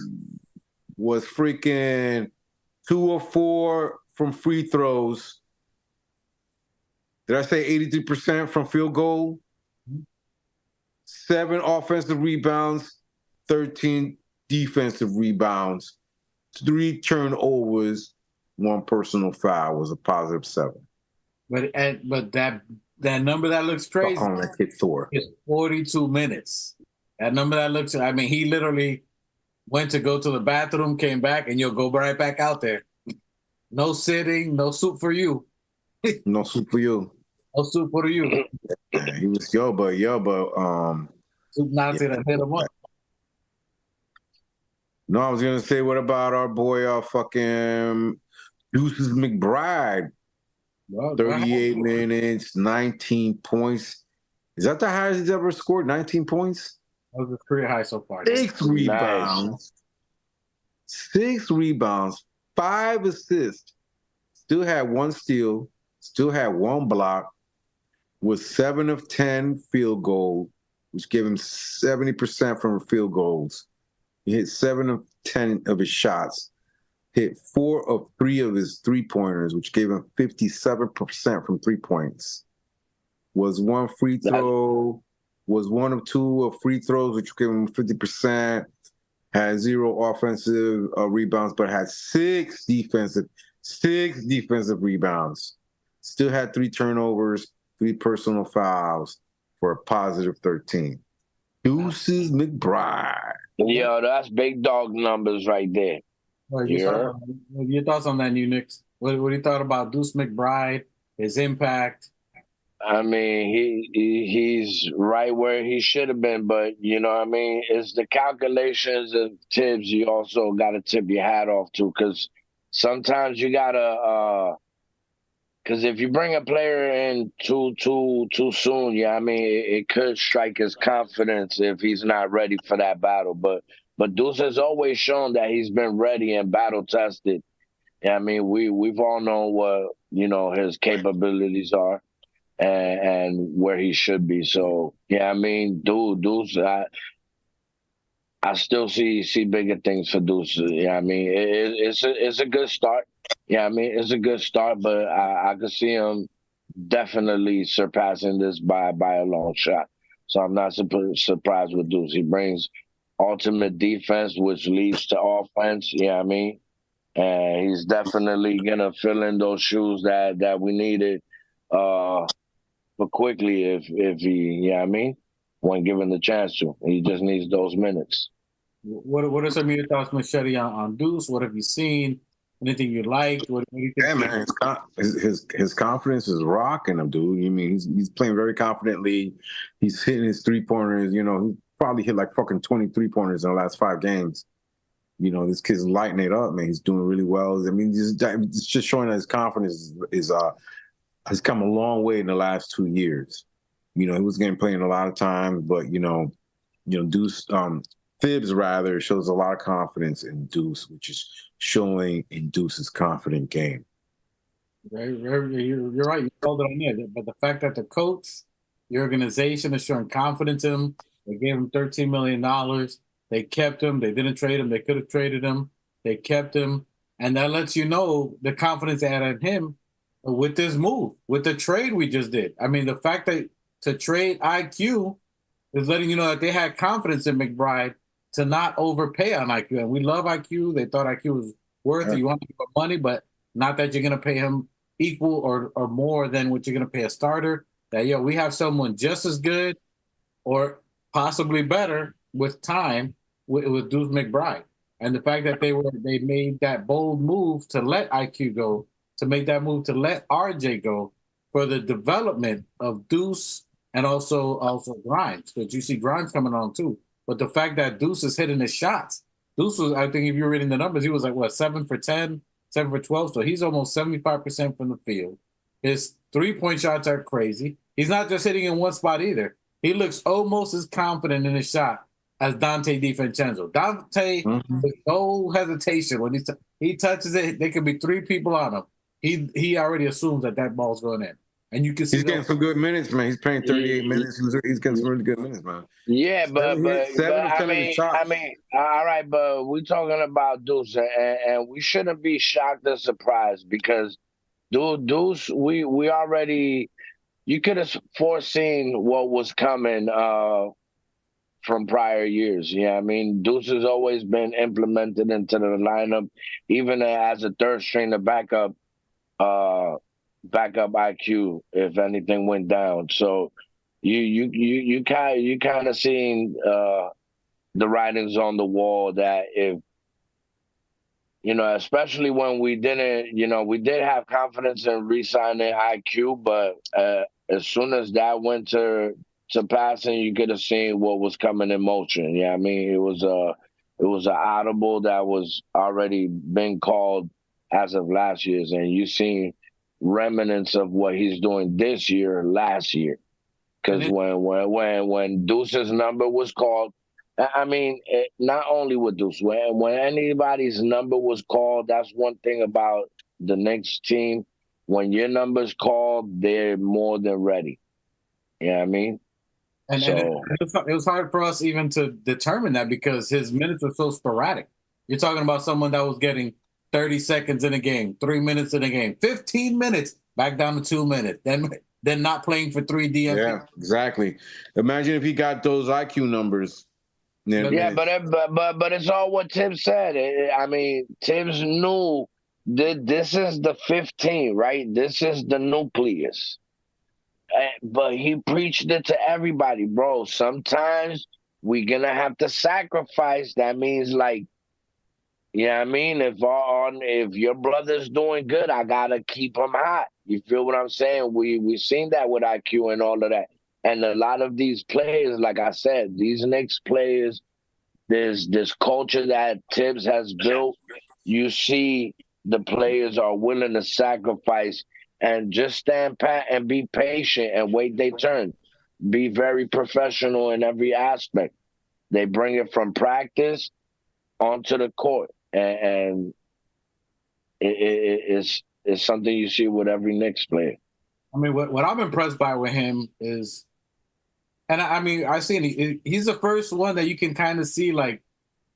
Was freaking 2 of 4 from free throws. Did I say 83% from field goal? 7 offensive rebounds, 13 defensive rebounds, 3 turnovers, 1 personal foul was a positive 7. But that number that looks crazy is 42 minutes. That number that looks, I mean, he literally went to go to the bathroom, came back, and you'll go right back out there. No sitting, no soup for you. No soup for you. No soup for you. He was but soup Nazi that hit him up. No, I was gonna say, what about our boy fucking Deuces McBride? 38 minutes, 19 points. Is that the highest he's ever scored? 19 points? That was a career high so far. 6 rebounds. 6 rebounds, 5 assists. Still had 1 steal, still had 1 block, with 7 of 10 field goals, which gave him 70% from field goals. He hit 7 of 10 of his shots, hit 4 of 3 of his 3-pointers, which gave him 57% from 3 points. Was 1 free throw, was 1 of 2 of free throws, which gave him 50%. Had 0 offensive rebounds, but had 6 defensive rebounds. Still had 3 turnovers, 3 personal fouls for a positive 13. Deuces McBride. Yo, that's big dog numbers right there. Your thoughts on that, new Knicks? What do you thought about Deuce McBride, his impact? I mean, he's right where he should have been, but you know what I mean? It's the calculations of Tibbs you also got to tip your hat off to, because sometimes you got to because if you bring a player in too soon, yeah, I mean, it could strike his confidence if he's not ready for that battle. But Deuce has always shown that he's been ready and battle tested. Yeah, I mean, we've all known what his capabilities are and where he should be. So yeah, I mean, Deuce, I still see bigger things for Deuce. Yeah, I mean, it's a good start. Yeah, I mean, it's a good start, but I could see him definitely surpassing this by a long shot. So I'm not surprised with Deuce. He brings ultimate defense, which leads to offense. Yeah, I mean, and he's definitely gonna fill in those shoes that we needed for quickly if he. Yeah, I mean. when given the chance to. He just needs those minutes. What are some of your thoughts, Machete, on Deuce? What have you seen? Anything you liked? What do you think? Yeah, man, his confidence is rocking him, dude. You mean he's playing very confidently. He's hitting his 3-pointers. You know, he probably hit like fucking 23 pointers in the last 5 games. You know, this kid's lighting it up, man. He's doing really well. I mean, it's just showing that his confidence has come a long way in the last 2 years. You know, he was getting playing a lot of time, but Deuce, Thibs rather shows a lot of confidence in Deuce, which is showing in Deuce's confident game. You're right. You called it on there. But the fact that the coach, the organization is showing confidence in him, they gave him $13 million. They kept him. They didn't trade him. They could have traded him. They kept him. And that lets you know the confidence they had in him with this move, with the trade we just did. I mean, the fact that to trade IQ is letting you know that they had confidence in McBride to not overpay on IQ. And we love IQ. They thought IQ was worth it. You want to give him money, but not that you're going to pay him equal or more than what you're going to pay a starter. That, we have someone just as good or possibly better with time with Deuce McBride. And the fact that they made that bold move to let IQ go, to make that move to let RJ go for the development of Deuce and also Grimes, because you see Grimes coming on too. But the fact that Deuce is hitting his shots, Deuce was, I think if you're reading the numbers, he was like, 7 for 10, 7 for 12. So he's almost 75% from the field. His 3-point shots are crazy. He's not just hitting in one spot either. He looks almost as confident in his shot as Dante DiVincenzo. Dante, with no hesitation, when he touches it, there could be 3 people on him. He already assumes that ball's going in. And you can see he's getting some good minutes, man. He's playing 38 minutes. He's getting some really good minutes, man. Yeah, but I mean, all right, but we're talking about Deuce, and we shouldn't be shocked or surprised because Deuce, we already, you could have foreseen what was coming from prior years. Yeah, I mean, Deuce has always been implemented into the lineup, even as a third stringer backup IQ if anything went down. So you kind of seeing the writings on the wall that if especially when we didn't, we did have confidence in re-signing IQ, but as soon as that went to passing, you could have seen what was coming in motion. Yeah, I mean, it was an audible that was already been called as of last year's, and you seen remnants of what he's doing this year, last year. Because when Deuce's number was called, I mean, not only with Deuce, when anybody's number was called, that's one thing about the Knicks team. When your number's called, they're more than ready. You know what I mean? And it was hard for us even to determine that because his minutes were so sporadic. You're talking about someone that was getting 30 seconds in a game, 3 minutes in a game, 15 minutes, back down to 2 minutes, then not playing for 3 DMP. Yeah, exactly. Imagine if he got those IQ numbers. Yeah, but it's all what Tibbs said. I mean, Tibbs knew that this is the 15, right? This is the nucleus. But he preached it to everybody, bro. Sometimes we're going to have to sacrifice. That means like, yeah, I mean, if your brother's doing good, I gotta keep him hot. You feel what I'm saying? We've seen that with IQ and all of that. And a lot of these players, like I said, these Knicks players, there's this culture that Tibbs has built. You see the players are willing to sacrifice and just stand pat and be patient and wait their turn. Be very professional in every aspect. They bring it from practice onto the court. And it's something you see with every Knicks player. I mean, what I'm impressed by with him is, and I mean, I see he's the first one that you can kind of see, like,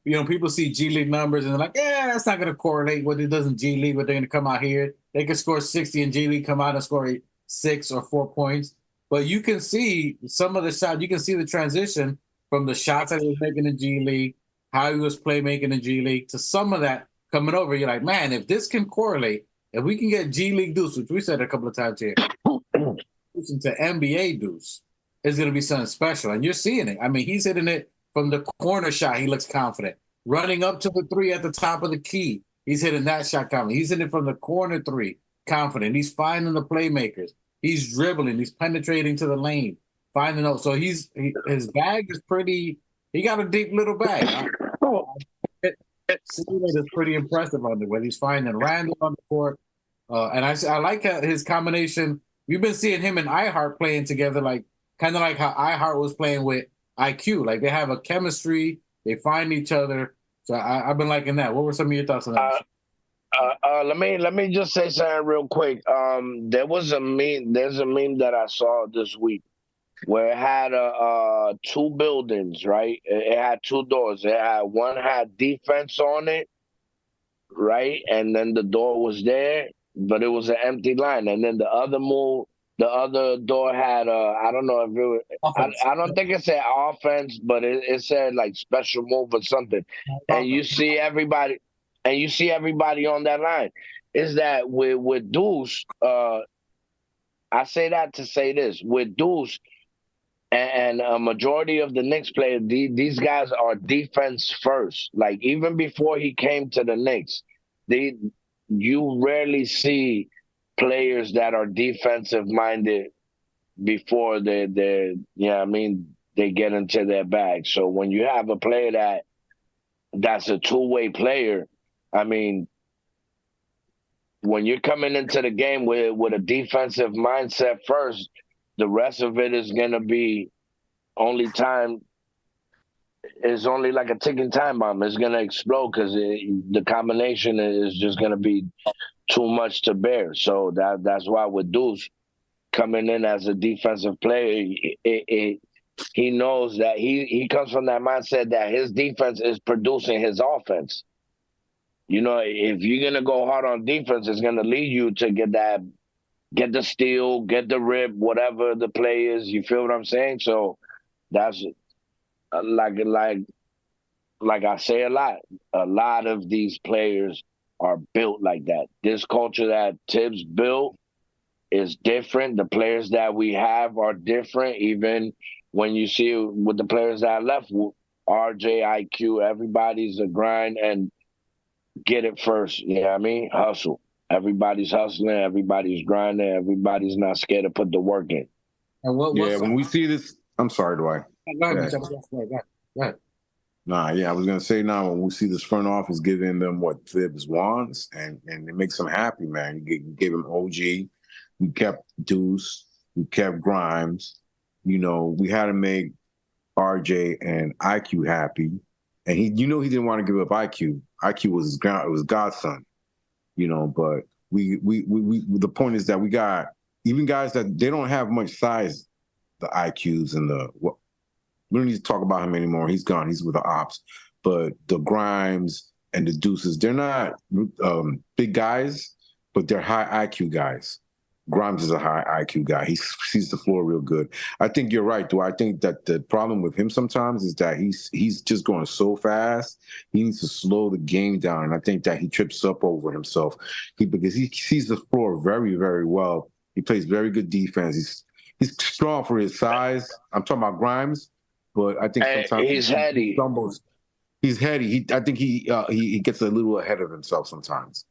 people see G League numbers and they're like, yeah, that's not going to correlate what it does in G League, but they're going to come out here. They can score 60 in G League, come out and score 6 or 4 points. But you can see some of the shots, you can see the transition from the shots that he was making in G League, how he was playmaking in G League, to some of that coming over. You're like, man, if this can correlate, if we can get G League Deuce, which we said a couple of times here, into NBA Deuce, is going to be something special. And you're seeing it. I mean, he's hitting it from the corner shot. He looks confident. Running up to the three at the top of the key, he's hitting that shot confident. He's hitting it from the corner three, confident. He's finding the playmakers. He's dribbling. He's penetrating to the lane, finding out. So his bag is pretty. He got a deep little bag. Is pretty impressive on it, where he's finding Randall on the court. And I like his combination. We've been seeing him and iHeart playing together, like kind of like how iHeart was playing with IQ. Like they have a chemistry. They find each other. So I've been liking that. What were some of your thoughts on that? Let me just say something real quick. There's a meme that I saw this week where it had two buildings, right? It had two doors. One had defense on it, right? And then the door was there, but it was an empty line. And then the other door had I don't know if it was, I don't think it said offense, but it said like special move or something. And you see everybody on that line. Is that with Deuce, I say that to say this, with Deuce and a majority of the Knicks players, these guys are defense first. Like even before he came to the Knicks, you rarely see players that are defensive minded before they get into their bag. So when you have a player that's a two-way player, I mean, when you're coming into the game with a defensive mindset first, the rest of it is gonna be only like a ticking time bomb. It's gonna explode because the combination is just gonna be too much to bear. So that's why with Deuce coming in as a defensive player, he knows that he comes from that mindset that his defense is producing his offense. You know, if you're gonna go hard on defense, it's gonna lead you to get the steal, get the rip, whatever the play is. You feel what I'm saying? So that's like I say a lot of these players are built like that. This culture that Tibbs built is different. The players that we have are different. Even when you see with the players that left, RJ, IQ, everybody's a grind and get it first. You know what I mean? Hustle. Everybody's hustling. Everybody's grinding. Everybody's not scared to put the work in. And when we see this, I'm sorry, Dwight. Go ahead. Nah, yeah, I was gonna say now when we see this front office giving them what Tibbs wants, and it makes them happy, man. You gave him OG, we kept Deuce, we kept Grimes. You know, we had to make RJ and IQ happy, and he didn't want to give up IQ. IQ was his godson, you know. But we the point is that we got even guys that they don't have much size, the IQs and we don't need to talk about him anymore. He's gone. He's with the ops. But the Grimes and the Deuces, they're not big guys, but they're high IQ guys. Grimes is a high IQ guy. He sees the floor real good. I think you're right, though. I think that the problem with him sometimes is that he's just going so fast. He needs to slow the game down, and I think that he trips up over himself because he sees the floor very, very well. He plays very good defense. He's strong for his size. I'm talking about Grimes. But I think sometimes he's heady. He stumbles. He's heady. I think he gets a little ahead of himself sometimes.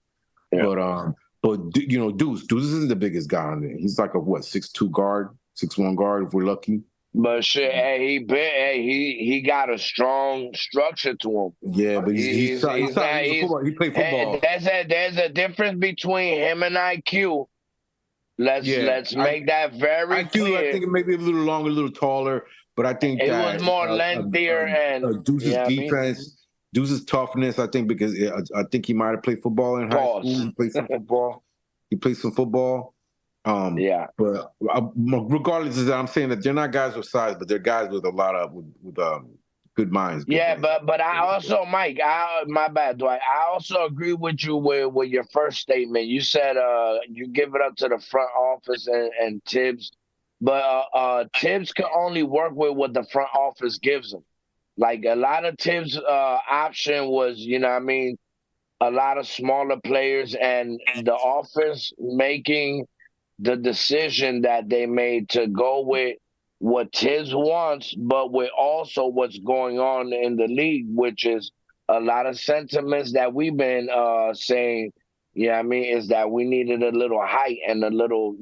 Yeah. But you know, Deuce isn't the biggest guy on there. He's like a 6'2" guard, 6'1" guard if we're lucky. But shit, he got a strong structure to him. Yeah, but he played football. There's a difference between him and IQ. Let's make that very IQ, clear. I think it may be a little longer, a little taller. But I think it was more lengthier and Deuce's defense, Deuce's toughness. I think because I think he might have played football in high school. He played some football. But regardless of that, I'm saying that they're not guys with size, but they're guys with a lot of good minds. But I also, Mike, my bad, Dwight. I also agree with you with your first statement. You said you give it up to the front office and Tibbs. But Tibbs can only work with what the front office gives him. Like a lot of Tibbs' option was, you know what I mean, a lot of smaller players and the office making the decision that they made to go with what Tiz wants, but with also what's going on in the league, which is a lot of sentiments that we've been saying, is that we needed a little height and a little,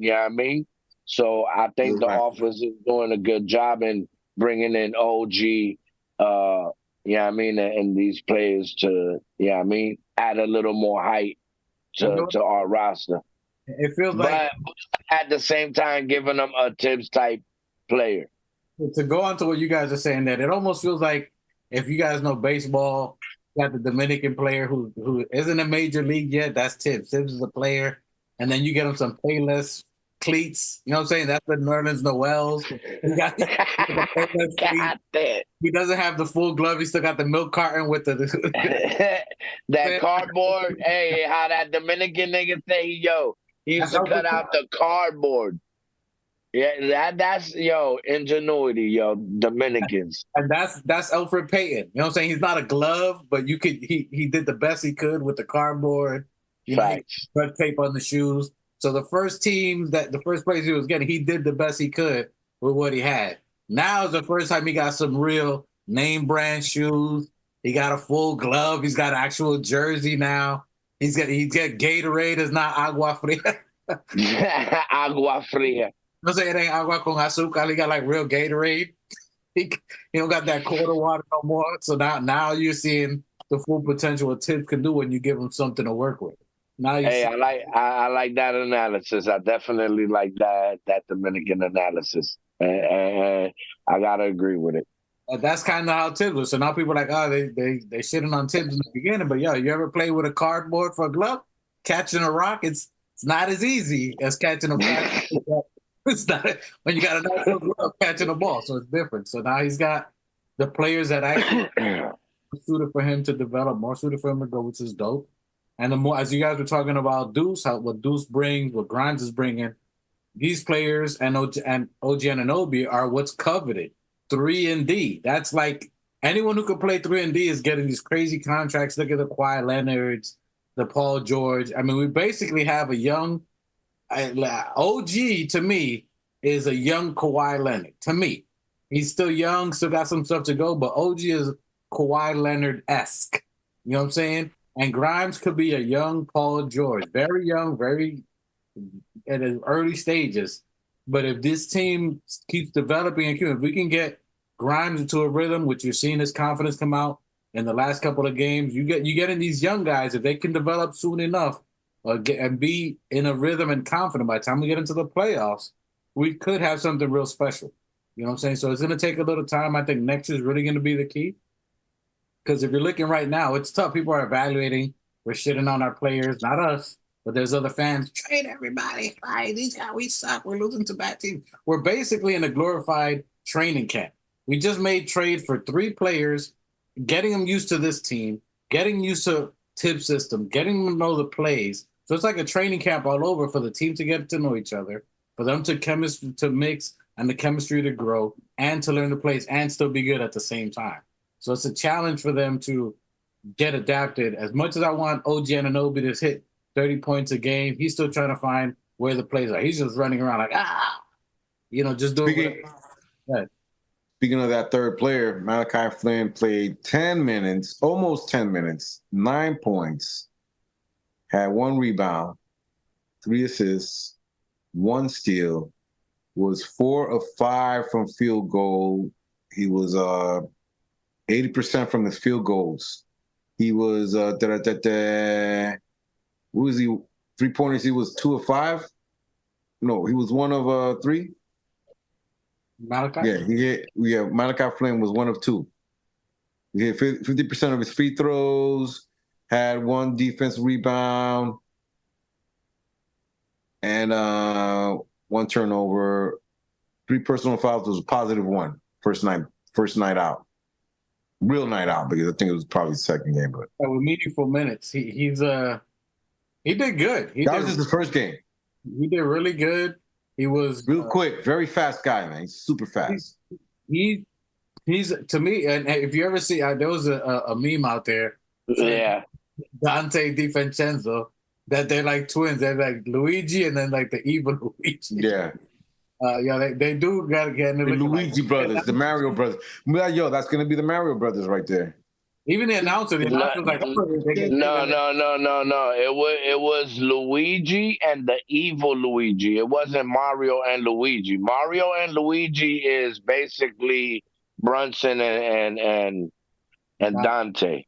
So I think the Right. office is doing a good job in bringing in OG, and these players to, add a little more height to our roster. It feels like, But at the same time, giving them a Tibbs type player. to go on to what you guys are saying, that it almost feels like, if you guys know baseball, you got the Dominican player who isn't a major league yet. That's Tibbs. Tibbs is a player, and then you get him some Payless cleats. You know what I'm saying? That's the Nerlens Noels. God damn. He doesn't have the full glove. He still got the milk carton with the that cardboard. Hey, how that Dominican nigga say, yo, he used to cut out the cardboard. Yeah, that's ingenuity, Dominicans. And that's Elfrid Payton. You know what I'm saying? He's not a glove, but he did the best he could with the cardboard. Facts. Red tape on the shoes. So the first place he was getting, he did the best he could with what he had. Now is the first time he got some real name brand shoes. He got a full glove. He's got an actual jersey now. He's got Gatorade. It's not agua fria. Agua fria. No say it ain't agua con azúcar. He got like real Gatorade. He don't got that quarter water no more. So now you're seeing the full potential what Tibbs can do when you give him something to work with. Now I like that analysis. I definitely like that Dominican analysis, and I gotta agree with it. That's kind of how Tibbs was. So now people are like, oh, they shitting on Tibbs in the beginning, but you ever play with a cardboard for a glove? Catching a rock, it's not as easy as catching a ball. It's not when you got a nice little glove catching a ball, so it's different. So now he's got the players that actually suited for him to develop, more suited for him to go, which is dope. And the more, as you guys were talking about Deuce, what Deuce brings, what Grimes is bringing, these players and OG Anunoby are what's coveted. 3-and-D. That's like anyone who could play 3-and-D is getting these crazy contracts. Look at the Kawhi Leonards, the Paul George. I mean, we basically have a young OG. To me, is a young Kawhi Leonard. To me, he's still young, still got some stuff to go, but OG is Kawhi Leonard-esque. You know what I'm saying? And Grimes could be a young Paul George, very young, very at his early stages. But if this team keeps developing and if we can get Grimes into a rhythm, which you're seeing his confidence come out in the last couple of games, you get in these young guys, if they can develop soon enough and be in a rhythm and confident by the time we get into the playoffs, we could have something real special. You know what I'm saying? So it's going to take a little time. I think next year is really going to be the key. Because if you're looking right now, it's tough. People are evaluating. We're shitting on our players, not us, but there's other fans. Trade everybody. These guys, we suck. We're losing to bad teams. We're basically in a glorified training camp. We just made trade for 3 players, getting them used to this team, getting used to Tibbs system, getting them to know the plays. So it's like a training camp all over for the team to get to know each other, for them to mix and the chemistry to grow and to learn the plays and still be good at the same time. So it's a challenge for them to get adapted. As much as I want OG Anunoby to hit 30 points a game, he's still trying to find where the plays are. He's just running around like, just doing Speaking of that third player, Malachi Flynn played 10 minutes, almost 10 minutes, 9 points, had 1 rebound, 3 assists, 1 steal, was 4 of 5 from field goal. He was 80% from his field goals. He was what was he? 3-pointers. He was 2 of 5. No, he was 1 of 3. Malachi. Malachi Flynn was 1 of 2. He hit 50% of his free throws. Had 1 defensive rebound and 1 turnover. 3 personal fouls. Was a positive 1. First night out. Real night out, because I think it was probably the second game. But with meaningful minutes, he did good. That was just his first game. He did really good. He was real quick, very fast guy, man. He's super fast. He's to me, and if you ever see, there was a meme out there. Yeah, Dante DiVincenzo, that they're like twins. They're like Luigi, and then like the evil Luigi. Yeah. Yeah, they do gotta get in The Luigi brothers, the Mario brothers. Yo, that's gonna be the Mario brothers right there. Even the announcer was like, No. It was Luigi and the evil Luigi. It wasn't Mario and Luigi. Mario and Luigi is basically Brunson and Dante.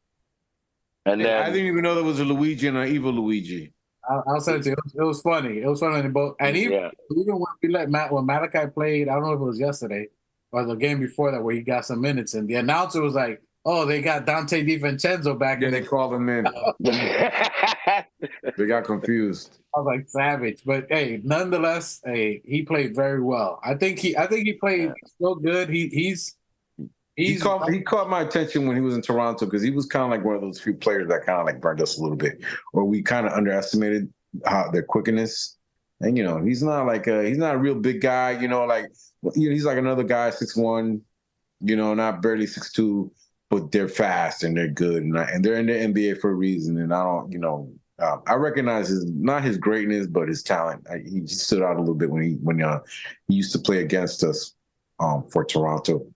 And then I didn't even know there was a Luigi and an evil Luigi. I'll send it to you. It was funny. It was funny in both. And even when we let when Malachi played, I don't know if it was yesterday or the game before that where he got some minutes, and the announcer was like, "Oh, they got Dante DiVincenzo back." Yeah, they called him in. They got confused. I was like savage, but hey, nonetheless, he played very well. I think he played so good. He caught my attention when he was in Toronto because he was kind of like one of those few players that kind of like burned us a little bit, or we kind of underestimated their quickness. And he's not a real big guy. He's like another guy, 6'1", not barely 6'2", but they're fast and they're good and they're in the NBA for a reason. And I don't, I recognize not his greatness, but his talent. He stood out a little bit when he used to play against us for Toronto.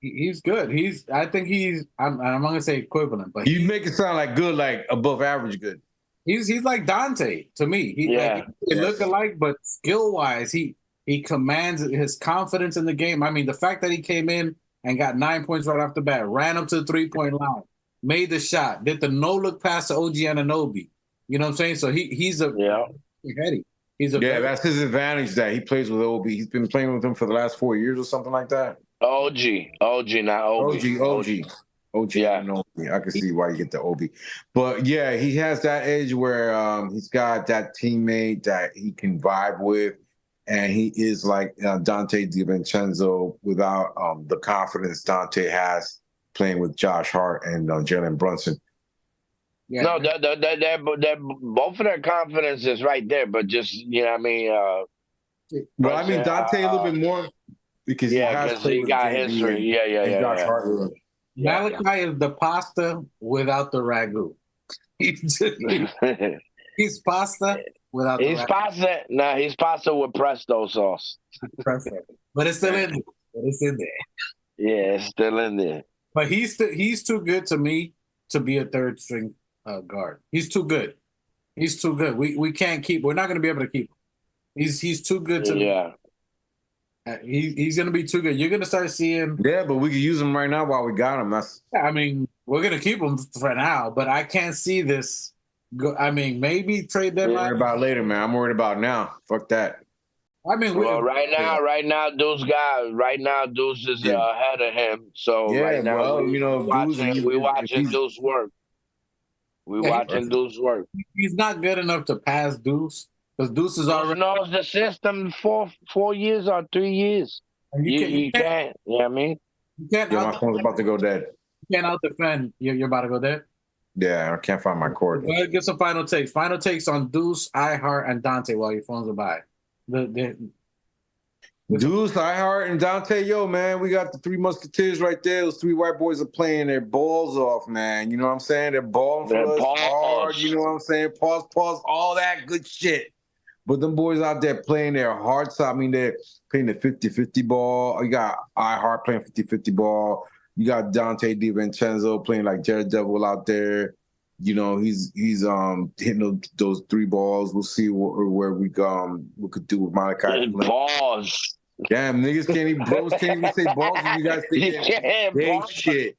He's good. I'm not gonna say equivalent, but you make it sound like good, like above average good. He's like Dante to me. They look alike, but skill wise, he commands his confidence in the game. I mean, the fact that he came in and got 9 points right off the bat, ran up to the 3-point line, made the shot, did the no look pass to OG Anunoby. You know what I'm saying? So he's heady. That's his advantage that he plays with OB. He's been playing with him for the last 4 years or something like that. OG, not OB. OG. Yeah, I can see why you get the OB, but yeah, he has that edge where he's got that teammate that he can vibe with, and he is like Dante DiVincenzo without the confidence Dante has playing with Josh Hart and Jalen Brunson. Yeah. No, that both of their confidence is right there, but just I mean. Well, I mean Dante a little bit more because he got history. Yeah. Josh Hart. Malachi is the pasta without the ragu. He's pasta without the ragu. Pasta. Nah, he's pasta with presto sauce. But it's still in there. Yeah, it's still in there. But he's too good to me to be a third string guard. He's too good. We can't keep. We're not going to be able to keep him. He's too good to me. He's going to be too good. You're going to start seeing. Yeah, but we can use him right now while we got him. I mean, we're going to keep him for now, but I can't see this. Maybe trade deadline. I'm worried about later, man. I'm worried about now. Fuck that. I mean, right now, Deuce is ahead of him. So right now, we watching Deuce work. Deuce work. He's not good enough to pass Deuce. Because Deuce is already knows the system 4 years or 3 years. You can't. You know what I mean? You can't. My phone's about to go dead. You can't out defend. You're about to go dead. Yeah, I can't find my cord. Go ahead, get some final takes. Final takes on Deuce, iHeart, and Dante while your phones are by. Deuce, iHeart, and Dante. Yo, man, we got the three musketeers right there. Those three white boys are playing their balls off, man. You know what I'm saying? They're balling for us hard. You know what I'm saying? Pause, all that good shit. But them boys out there playing their hearts out. I mean, they're playing the 50-50 ball. You got iHeart playing 50-50 ball. You got Dante DiVincenzo playing like Jared Devil out there. You know, he's hitting those three balls. We'll see where we could do with Malachi. Balls. Damn, niggas can't even say balls. You guys think gay shit.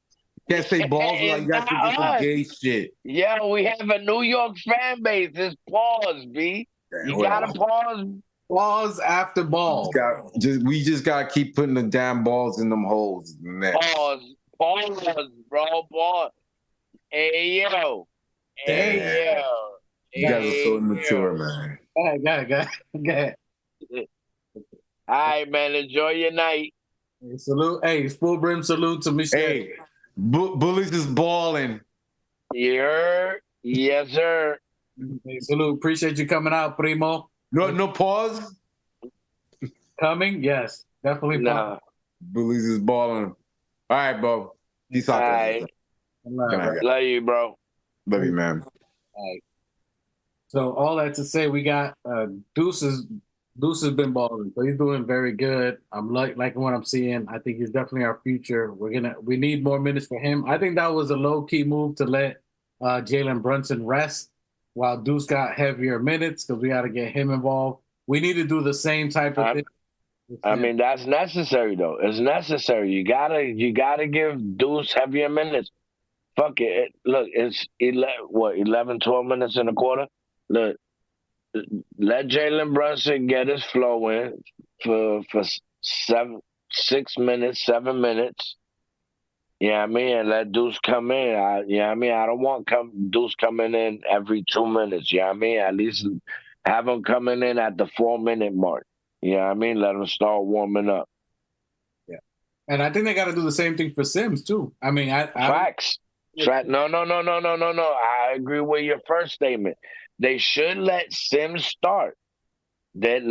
You can't say balls without you guys thinking some gay shit. Yeah, we have a New York fan base. It's pause, B. You gotta pause. Pause after ball. We just gotta keep putting the damn balls in them holes. Man. Pause, bro. Pause. Hey yo. You guys are so immature, man. Go ahead. All right, man. Enjoy your night. Hey, salute. Hey, full brim salute to Michelle. Hey, Bullies is balling. Yeah. Yes, sir. Hey, salute. Appreciate you coming out, primo. No pause? Coming? Yes. Definitely. Nah. Bullies is balling. All right, bro. Peace out. All right. Love you, bro. Love you, man. All right. So all that to say, we got Deuce's Deuce has been balling, so he's doing very good. I'm liking what I'm seeing. I think he's definitely our future. We need more minutes for him. I think that was a low key move to let Jalen Brunson rest while Deuce got heavier minutes because we got to get him involved. We need to do the same type of thing. I mean, that's necessary though. It's necessary. You gotta give Deuce heavier minutes. Fuck it. Look, it's 11, 12 minutes in a quarter. Look, let Jalen Brunson get his flow in for 6 minutes, 7 minutes. Yeah, I mean, and let Deuce come in. I don't want Deuce coming in every 2 minutes. Yeah, I mean, at least have him coming in at the 4 minute mark. Yeah, I mean, let him start warming up. Yeah, and I think they got to do the same thing for Sims too. I mean, Facts. No. I agree with your first statement. They should let Sims start. That's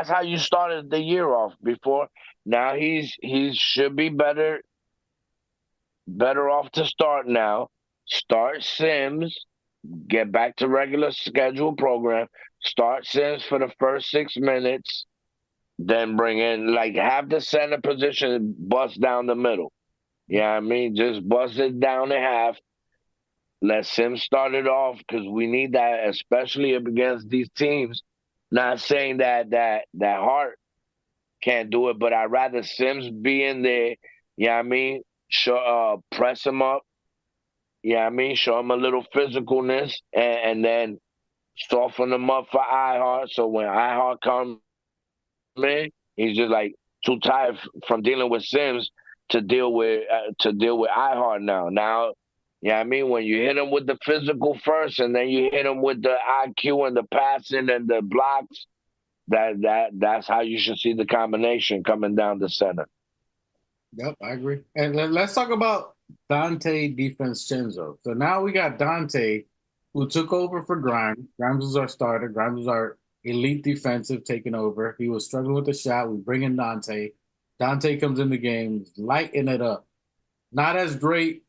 how you started the year off before. Now he should be better off to start now. Start Sims, get back to regular schedule program. Start Sims for the first 6 minutes, then bring in have the center position bust down the middle. Yeah, I mean, just bust it down in half. Let Sims start it off because we need that, especially up against these teams. Not saying that Hart can't do it, but I'd rather Sims be in there. Yeah, I mean, press him up. Yeah, I mean, show him a little physicalness, and then soften him up for iHeart. So when iHeart comes in, he's just too tired from dealing with Sims to deal with iHeart now. Now, yeah, I mean, when you hit him with the physical first, and then you hit him with the IQ and the passing and the blocks, that's how you should see the combination coming down the center. Yep, I agree. And let's talk about Dante DiVincenzo. So now we got Dante, who took over for Grimes. Grimes was our starter. Grimes was our elite defensive taking over. He was struggling with the shot. We bring in Dante. Dante comes in the game, lighting it up. Not as great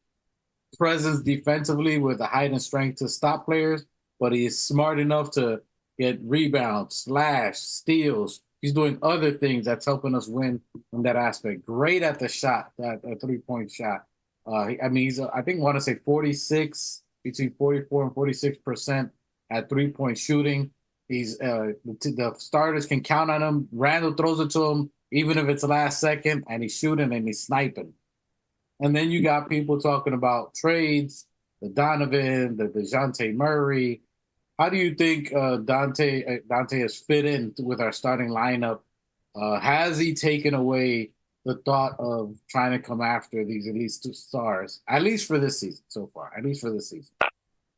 presence defensively with the height and strength to stop players, but he is smart enough to get rebounds, slash, steals. He's doing other things that's helping us win from that aspect. Great at the shot, that three-point shot. I mean, I want to say 46, between 44 and 46% at three-point shooting. He's the starters can count on him. Randall throws it to him, even if it's last second, and he's shooting and he's sniping. And then you got people talking about trades, the Donovan, the DeJounte Murray. How do you think Dante has fit in with our starting lineup? Has he taken away the thought of trying to come after these elite stars, at least for this season so far? At least for this season.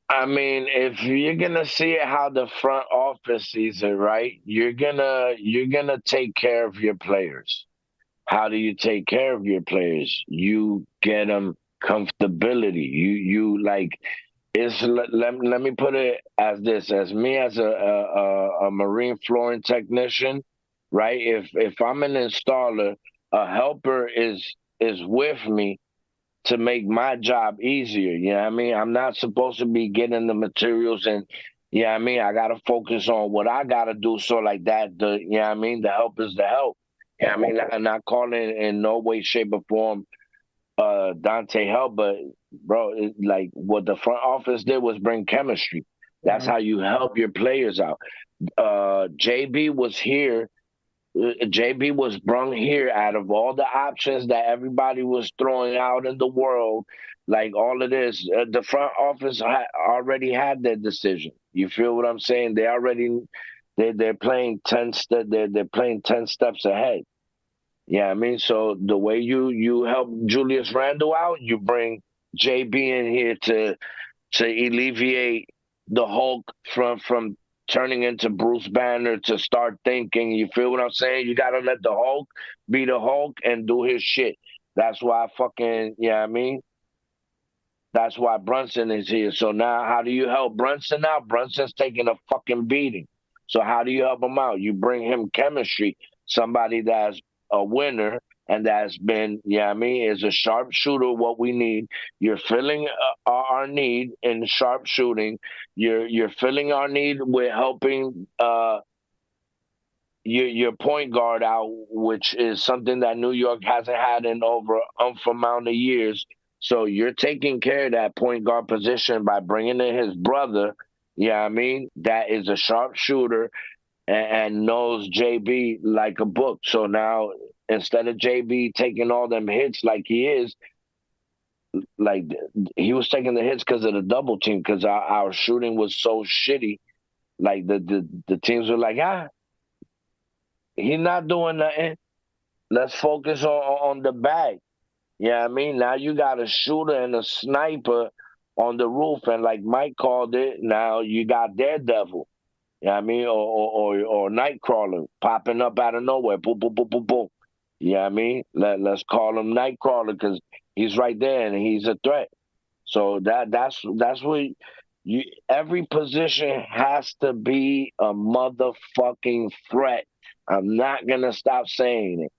I mean, if you're gonna see how the front office sees it, right? You're gonna take care of your players. How do you take care of your players? You get them comfortability. You let me put it as this: as me as a marine flooring technician, right? If I'm an installer, a helper is with me to make my job easier. You know what I mean? I'm not supposed to be getting the materials and you know what I mean? I gotta focus on what I gotta do. So you know what I mean? The help is the help. You know what I mean? I'm not calling in no way, shape, or form Dante help, but bro, what the front office did was bring chemistry. That's how you help your players out. JB was here. JB was brung here out of all the options that everybody was throwing out in the world, all of this. The front office already had their decision. You feel what I'm saying? They're playing 10 they're playing 10 steps ahead. Yeah, I mean, so the way you help Julius Randle out, you bring JB in here to alleviate the Hulk from turning into Bruce Banner to start thinking. You feel what I'm saying? You gotta let the Hulk be the Hulk and do his shit. That's why I mean? That's why Brunson is here. So now how do you help Brunson out? Brunson's taking a fucking beating. So how do you help him out? You bring him chemistry, somebody that's a winner and that's been, yeah, I mean, is a sharpshooter. What we need, you're filling our need in sharp shooting. You're filling our need with helping your point guard out, which is something that New York hasn't had in over amount of years. So you're taking care of that point guard position by bringing in his brother. Yeah, I mean, that is a sharp shooter and knows JB like a book. So now instead of JB taking all them hits like he is, like he was taking the hits because of the double team, because our shooting was so shitty. Like the teams were like, he's not doing nothing. Let's focus on the bag. Yeah, I mean, now you got a shooter and a sniper on the roof, and like Mike called it, now you got Daredevil. Yeah, I mean, or Nightcrawler popping up out of nowhere, boom, boom, boom, boom, boom. Yeah, I mean, let's call him Nightcrawler because he's right there and he's a threat. So that's what you. Every position has to be a motherfucking threat. I'm not gonna stop saying it.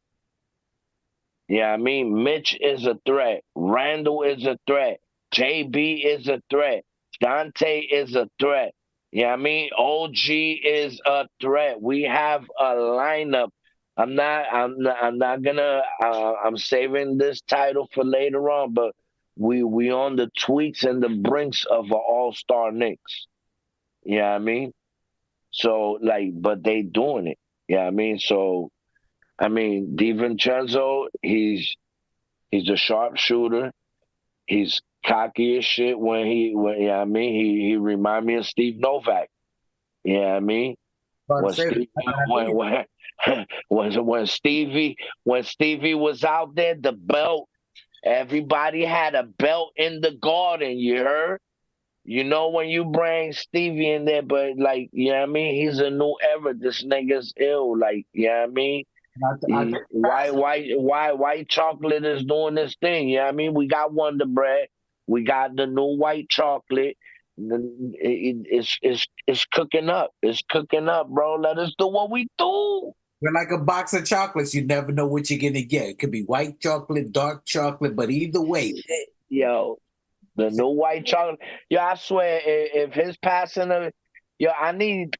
Yeah, I mean, Mitch is a threat. Randall is a threat. JB is a threat. Dante is a threat. Yeah, I mean, OG is a threat. We have a lineup. I'm not gonna. I'm saving this title for later on, but we on the tweaks and the brinks of an all-star Knicks. Yeah, I mean, so like, but they doing it. Yeah, I mean, so I mean, DiVincenzo, he's a sharpshooter. He's cocky as shit when yeah, I mean, he remind me of Steve Novak. Yeah, I mean, when Stevie, when Stevie was out there, the belt, everybody had a belt in the garden. You heard? You know when you bring Stevie in there, but like, yeah, I mean, he's a new era. This nigga's ill. Like, yeah, I mean. White chocolate is doing this thing. Yeah, I mean, we got Wonder Bread, we got the new white chocolate. It's cooking up. It's cooking up, bro. Let us do what we do. We're like a box of chocolates. You never know what you're gonna get. It could be white chocolate, dark chocolate, but either way, yo, the new white chocolate. Yo, I swear, if his passing of, yo, I need.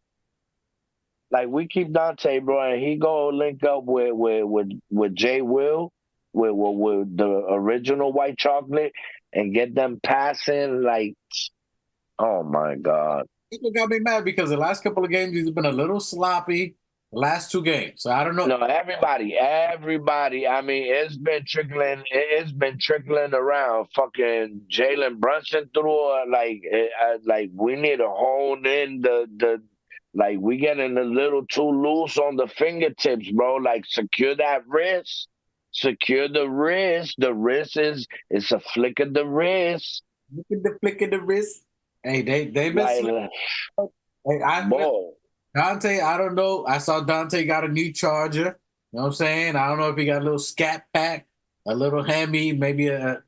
Like we keep Dante, bro, and he go link up with Jay Will, with the original white chocolate, and get them passing. Like, oh my god, people got me mad because the last couple of games he's been a little sloppy. The last two games, so I don't know. No, everybody. I mean, it's been trickling. It's been trickling around. Fucking Jalen Brunson threw like we need to hone in the. Like, we getting a little too loose on the fingertips, bro. Like, secure that wrist. Secure the wrist. The wrist it's a flick of the wrist. Look at the flick of the wrist. Hey, they been like, hey, Dante, I don't know. I saw Dante got a new charger. You know what I'm saying? I don't know if he got a little scat pack, a little Hemi, maybe a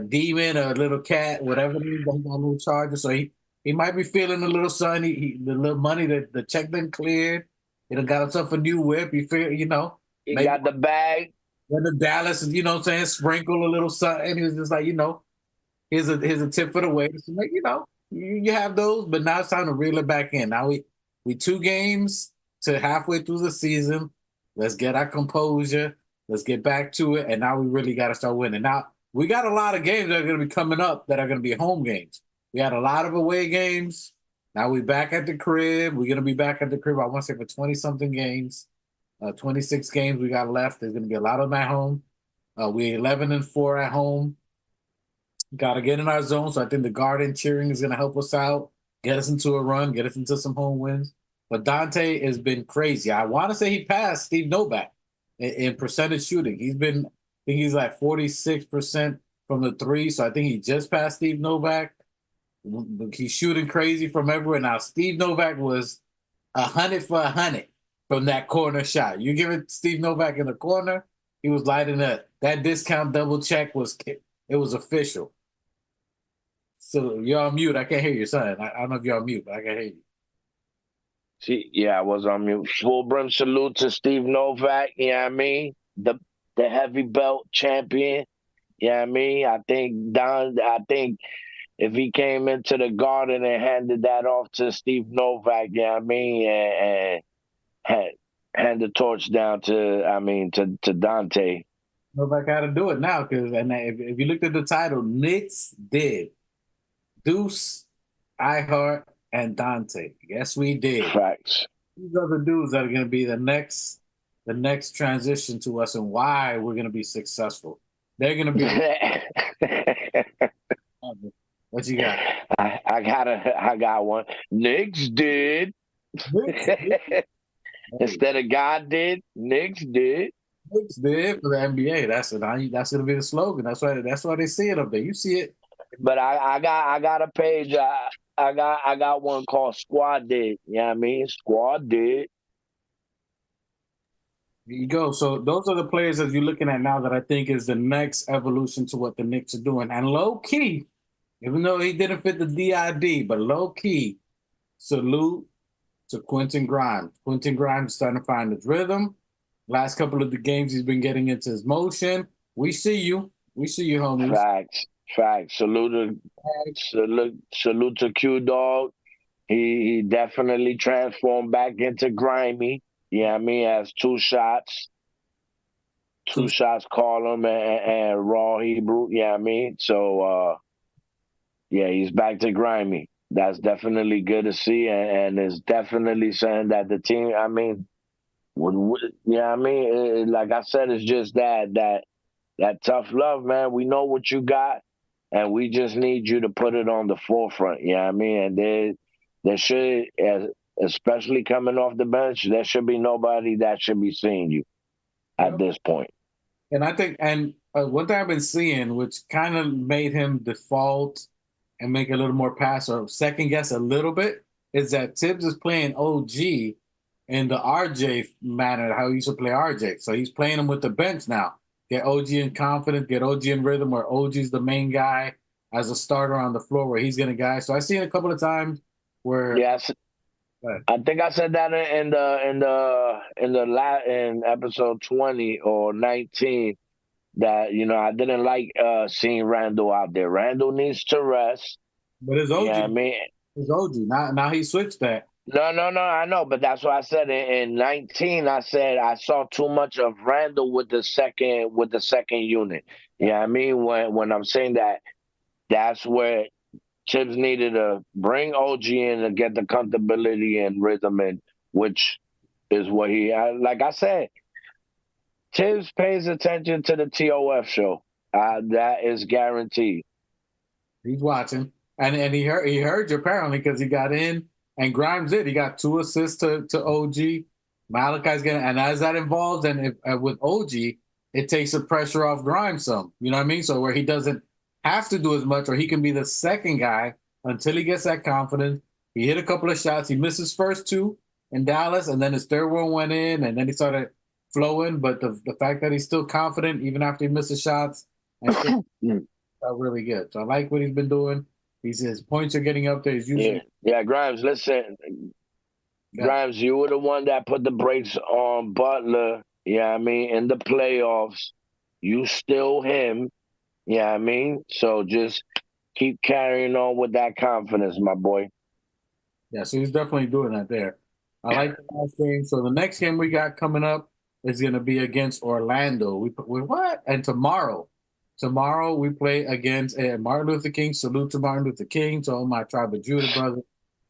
demon, or a little cat, whatever it is. He got a little charger. So he might be feeling a little sun. The little money that the check been cleared. He done got himself a new whip. He feel, he got the bag. When the Dallas, you know what I'm saying, sprinkle a little sun. And he was just like, here's a tip for the way. So, like, you have those, but now it's time to reel it back in. Now we 2 games to halfway through the season. Let's get our composure. Let's get back to it. And now we really got to start winning. Now, we got a lot of games that are going to be coming up that are going to be home games. We had a lot of away games. Now we back at the crib. We're going to be back at the crib, I want to say, for 20-something games. 26 games we got left. There's going to be a lot of them at home. We're 11-4 at home. Got to get in our zone. So I think the Garden cheering is going to help us out, get us into a run, get us into some home wins. But Dante has been crazy. I want to say he passed Steve Novak in percentage shooting. I think he's like 46% from the 3. So I think he just passed Steve Novak. He's shooting crazy from everywhere. Now, Steve Novak was 100 for 100 from that corner shot. You give it Steve Novak in the corner, he was lighting up. That discount double check was official. So you're on mute. I can't hear you, son. I don't know if you're on mute, but I can hear you. See, yeah, I was on mute. Full brim salute to Steve Novak. You know what I mean? the heavy belt champion. You know what I mean? I think if he came into the Garden and handed that off to Steve Novak, you know what I mean, and hand the torch down to Dante. Novak got to do it now because if you looked at the title, Knicks did Deuce, iHeart, and Dante. Yes, we did. Facts. These other dudes that are going to be the next transition to us and why we're going to be successful. They're going to be. What you got? I got one. Knicks did. Instead of God did, Knicks did. Knicks did for the NBA. That's going to be the slogan. That's why they see it up there. You see it. But I got a page. I got one called Squad Did. You know what I mean? Squad Did. There you go. So those are the players that you're looking at now that I think is the next evolution to what the Knicks are doing. And low key, even though he didn't fit the D.I.D, but low key, salute to Quentin Grimes. Quentin Grimes is starting to find his rhythm. Last couple of the games, he's been getting into his motion. We see you. We see you, homies. Facts. Salute to Q Dog. He definitely transformed back into grimy. You know what I mean? Has two shots call him and raw Hebrew. You know what I mean? So yeah, he's back to grimy. That's definitely good to see, and it's definitely saying that the team. I mean, you know what I mean? Like I said, it's just that tough love, man. We know what you got, and we just need you to put it on the forefront. You know what I mean? And there should, especially coming off the bench, there should be nobody that should be seeing you at this point. And I think, one thing I've been seeing, which kind of made him default and make a little more pass or second guess a little bit, is that Tibbs is playing OG in the RJ manner, how he used to play RJ. So he's playing him with the bench now. Get OG in confidence, get OG in rhythm, where OG's the main guy as a starter on the floor, where he's going to guy. So I've seen a couple of times where. Yes. I think I said that in episode 20 or 19 that I didn't like seeing Randall out there. Randall needs to rest. But it's OG. You know what I mean? It's OG. Now he switched that. No, I know, but that's what I said in 19. I said I saw too much of Randall with the second unit. You know what I mean? When I'm saying that, that's where Tibbs needed to bring OG in to get the comfortability and rhythm in, which is what like I said, Tibbs pays attention to the TOF show. That is guaranteed. He's watching. And he heard you apparently because he got in and Grimes did. He got 2 assists to OG. Malachi's getting, and as that involves, and with OG, it takes the pressure off Grimes some. You know what I mean? So where he doesn't have to do as much, or he can be the second guy until he gets that confidence. He hit a couple of shots. He missed his first 2 in Dallas, and then his third one went in, and then he started flowing. But the fact that he's still confident even after he misses shots, and felt really good. So I like what he's been doing. His points are getting up there. He's using Grimes, listen. Yeah. Grimes, you were the one that put the brakes on Butler, you know what I mean, in the playoffs. You still him. You know what I mean? So just keep carrying on with that confidence, my boy. Yeah, so he's definitely doing that there. I like the last game. So the next game we got coming up is going to be against Orlando. We what? And tomorrow we play against Martin Luther King. Salute to Martin Luther King, to all my Tribe of Judah brothers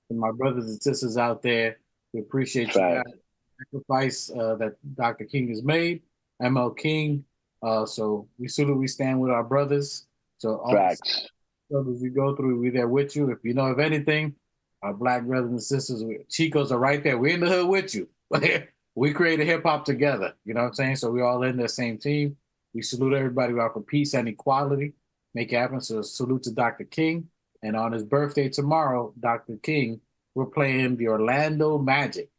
and my brothers and sisters out there. We appreciate you guys' sacrifice that Dr. King has made. ML King. So we stand with our brothers. So all the brothers we go through, we're there with you. If you know of anything, our black brothers and sisters, Chicos are right there. We're in the hood with you. We created hip hop together. You know what I'm saying? So we're all in the same team. We salute everybody. We offer peace and equality. Make it happen. So salute to Dr. King. And on his birthday tomorrow, Dr. King, we're playing the Orlando Magic.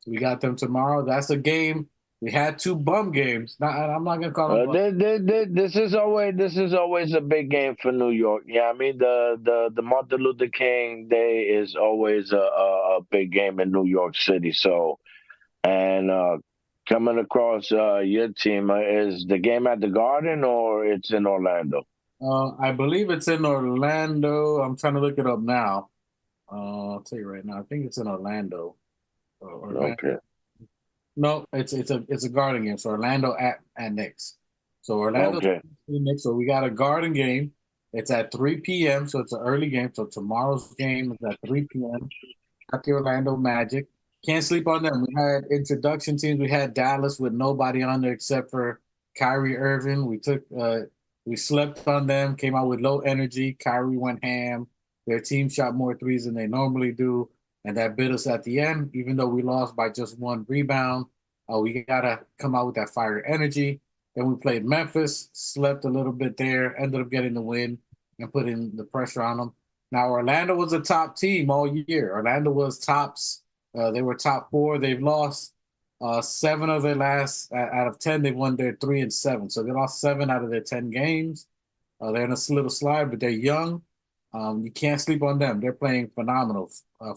We got them tomorrow. That's a game. We had 2 bum games. I'm not gonna call them. This is always a big game for New York. Yeah, I mean the Martin Luther King Day is always a big game in New York City. So, and coming across your team, is the game at the Garden or it's in Orlando? I believe it's in Orlando. I'm trying to look it up now. I'll tell you right now. I think it's in Orlando. Orlando. Okay. No, it's a Garden game. So Orlando at Knicks. So Orlando's Okay. Knicks. So we got a Garden game. It's at 3 p.m. So it's an early game. So tomorrow's game is at 3 p.m. At the Orlando Magic. Can't sleep on them. We had introduction teams. We had Dallas with nobody on there except for Kyrie Irving. We slept on them, came out with low energy. Kyrie went ham. Their team shot more threes than they normally do, and that bit us at the end. Even though we lost by just one rebound, we gotta come out with that fire energy. Then we played Memphis, slept a little bit there, ended up getting the win and putting the pressure on them. Now Orlando was a top team all year. Orlando was tops. They were top four. They've lost 7 of their last out of 10. They've won their 3 and 7. So they lost 7 out of their 10 games. They're in a little slide, but they're young. You can't sleep on them. They're playing phenomenal.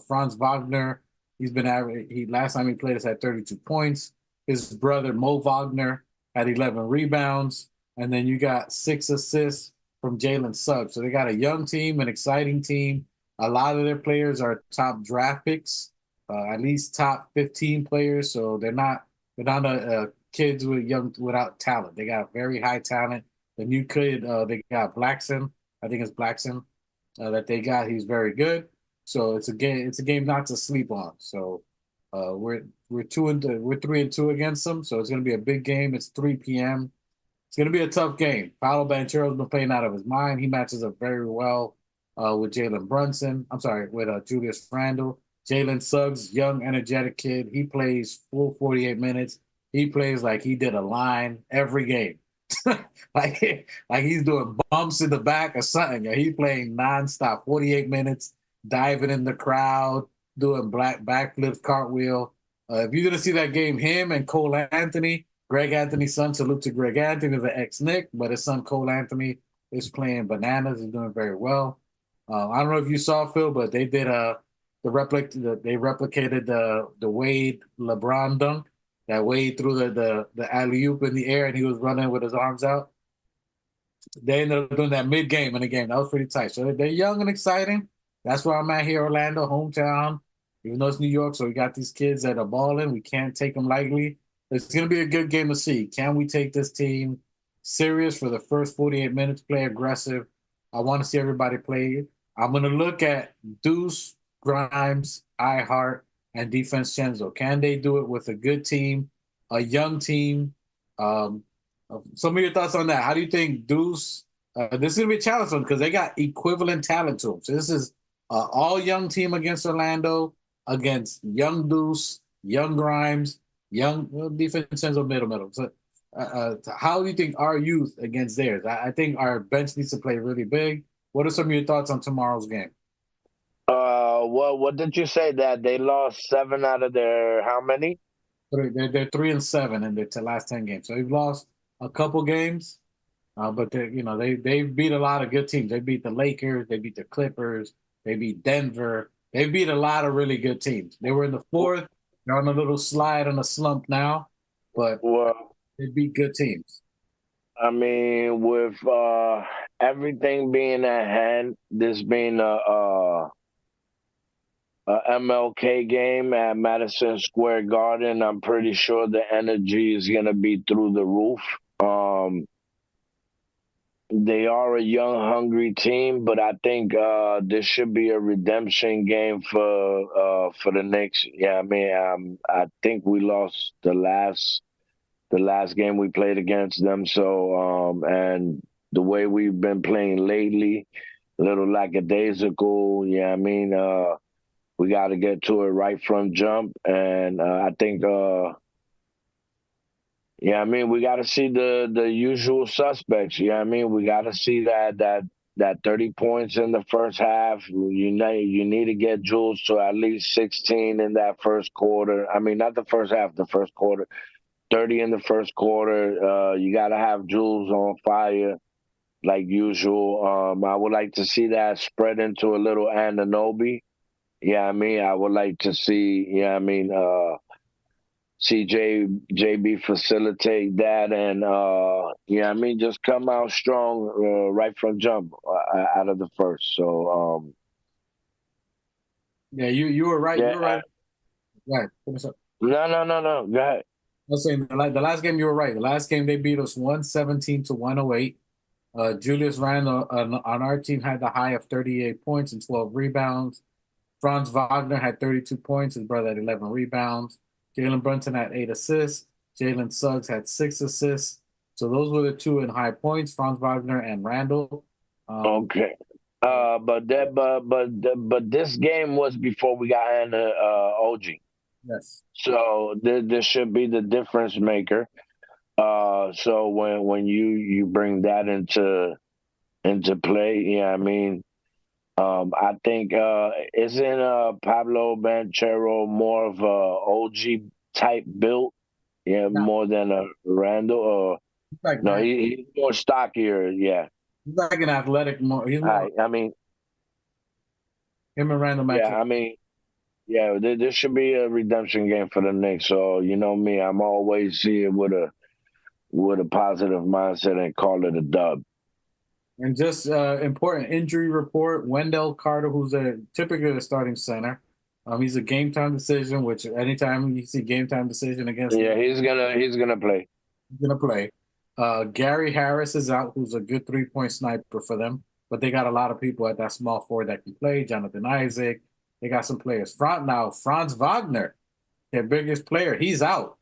Franz Wagner, he's been average. Last time he played us had 32 points. His brother Mo Wagner had 11 rebounds, and then you got 6 assists from Jalen Suggs. So they got a young team, an exciting team. A lot of their players are top draft picks, at least top 15 players. So they're not kids without talent. They got very high talent. The new kid, they got Blackson. I think it's Blackson that they got. He's very good. So it's a game not to sleep on. So we're 3-2 against them. So it's going to be a big game. It's 3 p.m. It's going to be a tough game. Paolo Banchero's been playing out of his mind. He matches up very well with Jalen Brunson. I'm sorry, with Julius Randle. Jalen Suggs, young, energetic kid. He plays full 48 minutes. He plays like he did a line every game. like he's doing bumps in the back or something. Yeah, he's playing nonstop, 48 minutes, diving in the crowd, doing backflip cartwheel. If you're going to see that game, him and Cole Anthony, Greg Anthony's son, salute to Greg Anthony, the ex-Knick, but his son Cole Anthony is playing bananas. He's doing very well. I don't know if you saw, Phil, but they did they replicated the Wade LeBron dunk. That Wade threw the alley-oop in the air and he was running with his arms out. They ended up doing that mid-game in the game. That was pretty tight. So they're young and exciting. That's where I'm at here, Orlando, hometown. Even though it's New York, so we got these kids that are balling. We can't take them lightly. It's going to be a good game to see. Can we take this team serious for the first 48 minutes, play aggressive? I want to see everybody play. I'm going to look at Deuce, Grimes, iHeart, and DiVincenzo. Can they do it with a good team, a young team? Some of your thoughts on that. How do you think Deuce, this is going to be a challenge for them because they got equivalent talent to them. So this is all young team against Orlando, against young Deuce, young Grimes, young DiVincenzo, middle. So how do you think our youth against theirs? I think our bench needs to play really big. What are some of your thoughts on tomorrow's game? What did you say that they lost 7 out of their how many? 3. They're 3 and 7 in their last 10 games. So they've lost a couple games, but they beat a lot of good teams. They beat the Lakers, they beat the Clippers, they beat Denver. They beat a lot of really good teams. They were in the 4th. They're on a little slide on a slump now, but they beat good teams. I mean, with everything being at hand, this being a MLK game at Madison Square Garden, I'm pretty sure the energy is going to be through the roof. They are a young, hungry team, but I think this should be a redemption game for the Knicks. Yeah, I mean, I think we lost the last game we played against them. So, and the way we've been playing lately, a little lackadaisical. Yeah, I mean, we got to get to it right from jump. And I think, yeah, I mean, we got to see the usual suspects. Yeah, I mean, we got to see that 30 points in the first half. You need to get Jules to at least 16 in that first quarter. I mean, not the first half, the first quarter. 30 in the first quarter. You got to have Jules on fire like usual. I would like to see that spread into a little Anunoby. Yeah, I mean, I would like to see, see JB facilitate that, and yeah, I mean, just come out strong right from jump out of the first. So Yeah, you were right. yeah, You were right. Right. Finish up. no. Go ahead. I was saying the last game you were right. The last game they beat us 117 to 108. Julius Randle on our team had the high of 38 points and 12 rebounds. Franz Wagner had 32 points. His brother had 11 rebounds. Jalen Brunson had 8 assists. Jalen Suggs had 6 assists. So those were the two in high points, Franz Wagner and Randle. Okay. But this game was before we got into OG. Yes. So this should be the difference maker. So when you bring that into play, yeah, I mean, I think isn't Pablo Banchero more of a OG type build, yeah, more than a Randall? Or no, he's more stockier, yeah. He's like an athletic more. He's more. I mean, Him and Randall match yeah, up. I mean, yeah, this should be a redemption game for the Knicks. So you know me, I'm always see it with a positive mindset and call it a dub. And just important injury report: Wendell Carter, who's typically a starting center. He's a game time decision. Which anytime you see game time decision against, yeah, he's gonna play. He's gonna play. Gary Harris is out, who's a good 3-point sniper for them. But they got a lot of people at that small forward that can play. Jonathan Isaac. They got some players. Franz Wagner, their biggest player, he's out.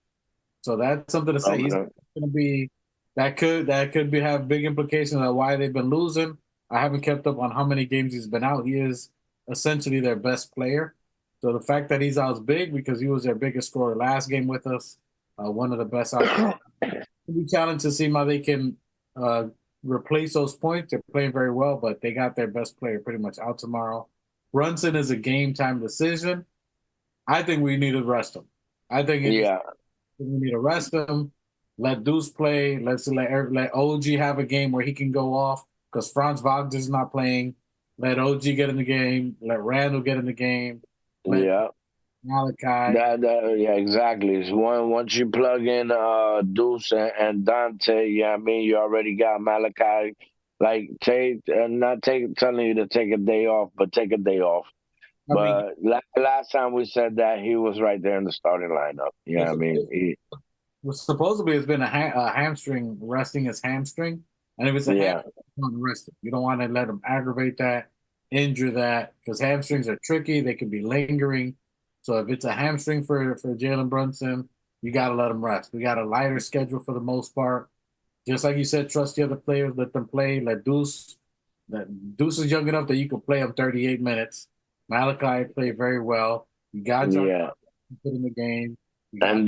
So that's something to say. Okay. He's going to be that could have big implications on why they've been losing. I haven't kept up on how many games he's been out. He is essentially their best player. So the fact that he's out is big because he was their biggest scorer last game with us. One of the best out. It'll be challenging to see how they can replace those points. They're playing very well, but they got their best player pretty much out tomorrow. Brunson is a game time decision. I think we need to rest him. I think we need to rest him. Let Deuce play. Let OG have a game where he can go off because Franz Wagner's not playing. Let OG get in the game. Let Randall get in the game. Yeah. Malachi. Yeah, exactly. So once you plug in Deuce and Dante, yeah, I mean, you already got Malachi. Like, telling you to take a day off, but take a day off. But last time we said that, he was right there in the starting lineup. Yeah, I mean, supposedly it's been a hamstring, resting his hamstring. And if it's a hamstring, you don't rest it. You don't want to let him aggravate that, injure that, because hamstrings are tricky. They can be lingering. So if it's a hamstring for Jalen Brunson, you got to let him rest. We got a lighter schedule for the most part. Just like you said, trust the other players, let them play. Let Deuce. Deuce is young enough that you can play him 38 minutes. Malachi played very well. You got John put in the game. And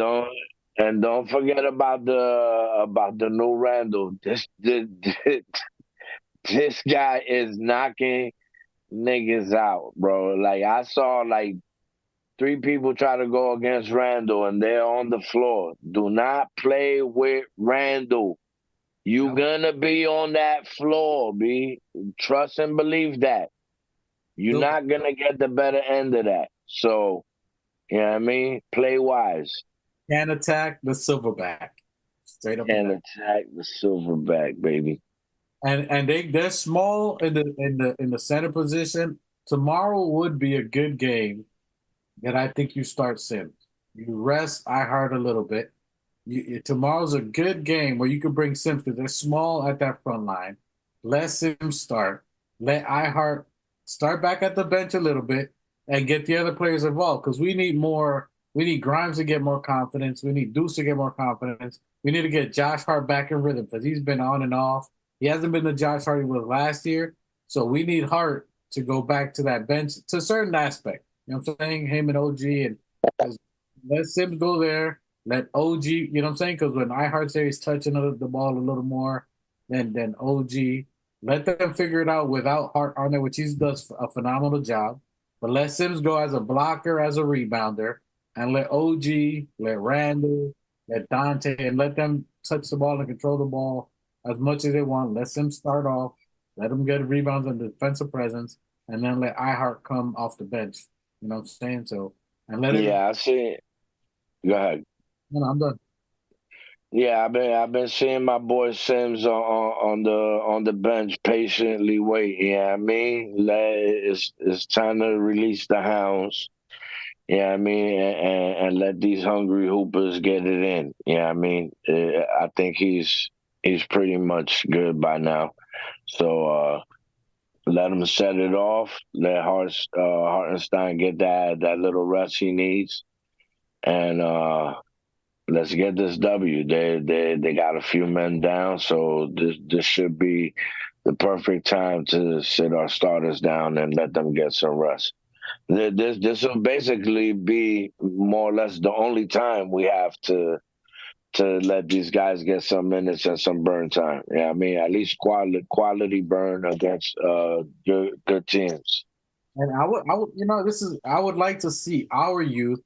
don't forget about the new Randall. This guy is knocking niggas out, bro. Like I saw like 3 people try to go against Randall and they're on the floor. Do not play with Randall. You gonna be on that floor, B. Trust and believe that. You're not gonna get the better end of that. So, you know what I mean? Play wise. Can attack the silverback. Straight up. Can attack the silverback, baby. And they're small in the center position. Tomorrow would be a good game that I think you start Sims. You rest iHeart a little bit. Tomorrow's a good game where you can bring Sims because they're small at that front line. Let Sims start. Let iHeart start back at the bench a little bit and get the other players involved because we need more. We need Grimes to get more confidence. We need Deuce to get more confidence. We need to get Josh Hart back in rhythm because he's been on and off. He hasn't been the Josh Hart he was last year. So we need Hart to go back to that bench to a certain aspect. You know what I'm saying? Him and OG. And let Sims go there. Let OG, you know what I'm saying? Because when iHeart says touching the ball a little more than OG, let them figure it out without Hart on there, which he does a phenomenal job. But let Sims go as a blocker, as a rebounder, and let OG, let Randall, let Dante, and let them touch the ball and control the ball as much as they want. Let Sims start off. Let them get rebounds and defensive presence, and then let iHeart come off the bench. You know what I'm saying? So, and let it. Yeah, I see. Go ahead. No, I'm done. Yeah, I've been seeing my boy Sims on the bench patiently waiting. Yeah, I mean, it's time to release the hounds. Yeah, I mean, and let these hungry hoopers get it in. Yeah, I mean, I think he's pretty much good by now. So let him set it off. Let Hartenstein get that little rest he needs, and let's get this W. They got a few men down, so this should be the perfect time to sit our starters down and let them get some rest. This will basically be more or less the only time we have to let these guys get some minutes and some burn time. Yeah, I mean, at least quality burn against good teams. And I would like to see our youth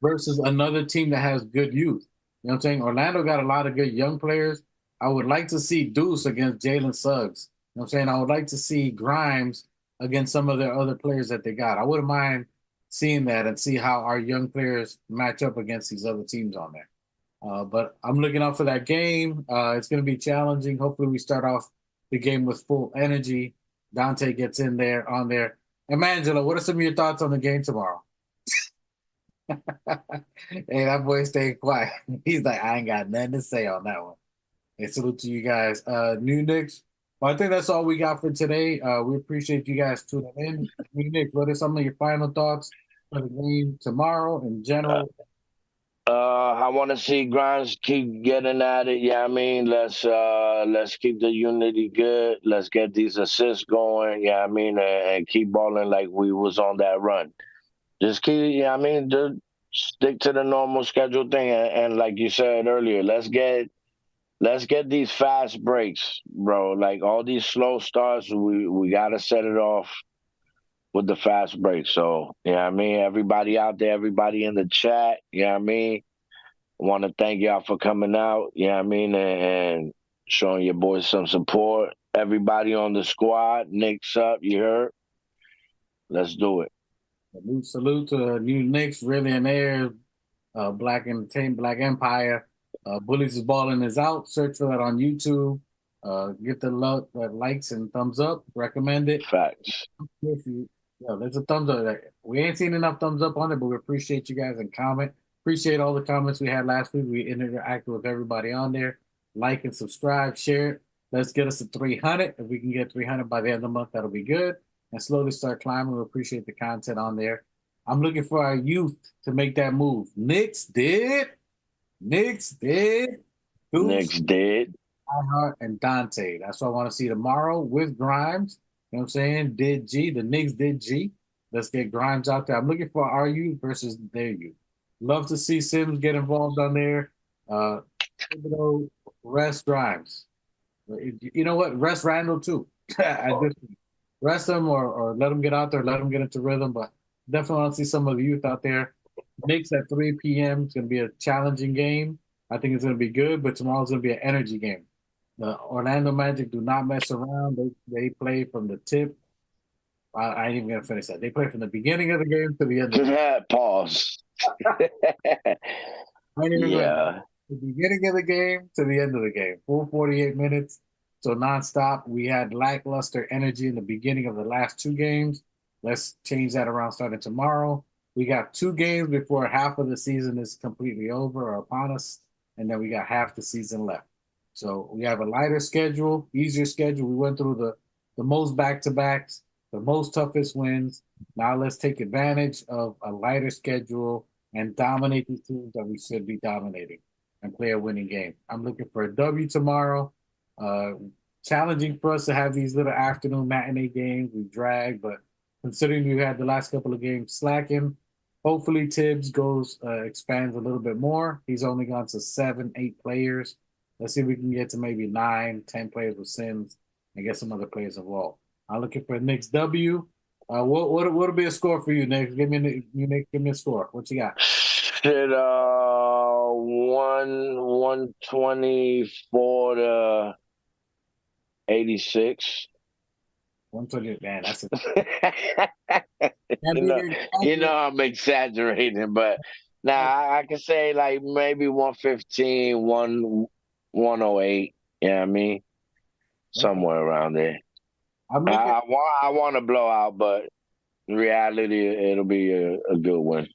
versus another team that has good youth. You know what I'm saying? Orlando got a lot of good young players. I would like to see Deuce against Jalen Suggs. You know what I'm saying? I would like to see Grimes against some of their other players that they got. I wouldn't mind seeing that and see how our young players match up against these other teams on there. But I'm looking out for that game. It's going to be challenging. Hopefully, we start off the game with full energy. Dante gets in there on there. And Mangelo, what are some of your thoughts on the game tomorrow? Hey, that boy stayed quiet. He's like, I ain't got nothing to say on that one. Hey, salute to you guys. New Knicks. Well, I think that's all we got for today. We appreciate you guys tuning in. New Knicks, what are some of your final thoughts for the game tomorrow in general? I want to see Grimes keep getting at it. Yeah, I mean, let's keep the unity good. Let's get these assists going. Yeah, I mean, and keep balling like we was on that run. Just keep. Yeah, I mean, just stick to the normal schedule thing. And like you said earlier, let's get these fast breaks, bro. Like all these slow starts, we gotta set it off with the fast break. So yeah, I mean, everybody out there, everybody in the chat. Yeah, I mean. Want to thank y'all for coming out, I mean, and showing your boys some support. Everybody on the squad, Knicks up, you heard? Let's do it. Salute to New Knicks, really in there. Black Entertainment, Black Empire. Bullies is Balling is out. Search for that on YouTube. Get the likes and thumbs up. Recommend it. Facts. There's a thumbs up. We ain't seen enough thumbs up on it, but we appreciate you guys and comment. Appreciate all the comments we had last week. We interacted with everybody on there. Like and subscribe, share it. Let's get us to 300. If we can get 300 by the end of the month, that'll be good. And slowly start climbing. We appreciate the content on there. I'm looking for our youth to make that move. Knicks did. Knicks did. Iheart and Dante. That's what I want to see tomorrow with Grimes. You know what I'm saying? Did G. The Knicks did G. Let's get Grimes out there. I'm looking for our youth versus their youth. Love to see Sims get involved on there. Rest Grimes. You know what? Rest Randall too. Rest them or let them get out there, let them get into rhythm. But definitely want to see some of the youth out there. Knicks at 3 p.m. It's going to be a challenging game. I think it's going to be good, but tomorrow's going to be an energy game. The Orlando Magic do not mess around. They play from the tip. I ain't even going to finish that. They play from the beginning of the game to the end of the game. Pause. The beginning of the game to the end of the game. Full 48 minutes. So nonstop. We had lackluster energy in the beginning of the last two games. Let's change that around starting tomorrow. We got 2 games before half of the season is completely over or upon us. And then we got half the season left. So we have a lighter schedule, easier schedule. We went through the most back-to-backs, the most toughest wins. Now let's take advantage of a lighter schedule and dominate these teams that we should be dominating and play a winning game. I'm looking for a W tomorrow. Challenging for us to have these little afternoon matinee games. We drag, but considering we had the last couple of games slacking, hopefully Tibbs expands a little bit more. He's only gone to 7, 8 players. Let's see if we can get to maybe 9, 10 players with Sims and get some other players involved. I'm looking for Knicks W. What'll be a score for you, Nick? Give me a score. What you got? Shit, 124 to 86. 120, man. That's it. You know I'm exaggerating, but Now I can say like maybe 115, 108. You know what I mean? Somewhere around there. I want to blow out, but in reality, it'll be a good win.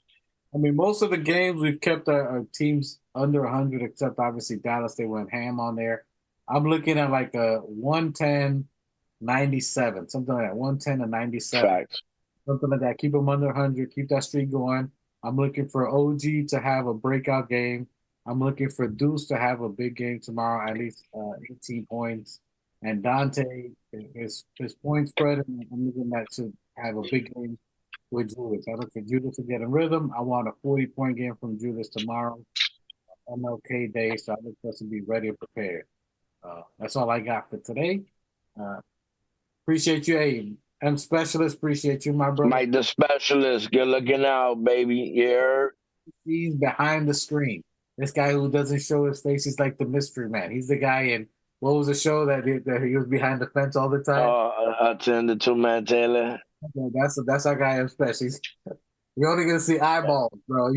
I mean, most of the games we've kept our teams under 100, except obviously Dallas. They went ham on there. I'm looking at like a 110, 97, something like that. 110 to 97. Facts. Something like that. Keep them under 100. Keep that streak going. I'm looking for OG to have a breakout game. I'm looking for Deuce to have a big game tomorrow, at least 18 points. And Dante, his point spread, and I'm looking at to have a big game with Julius. I look for Julius to get in rhythm. I want a 40-point game from Julius tomorrow, MLK Day, so I look for us to be ready and prepared. That's all I got for today. Appreciate you, hey, M Specialist. Appreciate you, my brother. Mike the Specialist, good looking out, baby. Yeah. He's behind the screen. This guy who doesn't show his face, he's like the mystery man. He's the guy in, what was the show that he was behind the fence all the time? Attend the Two-Man Taylor. That's our guy, M Specialist. You're only gonna see eyeballs, bro.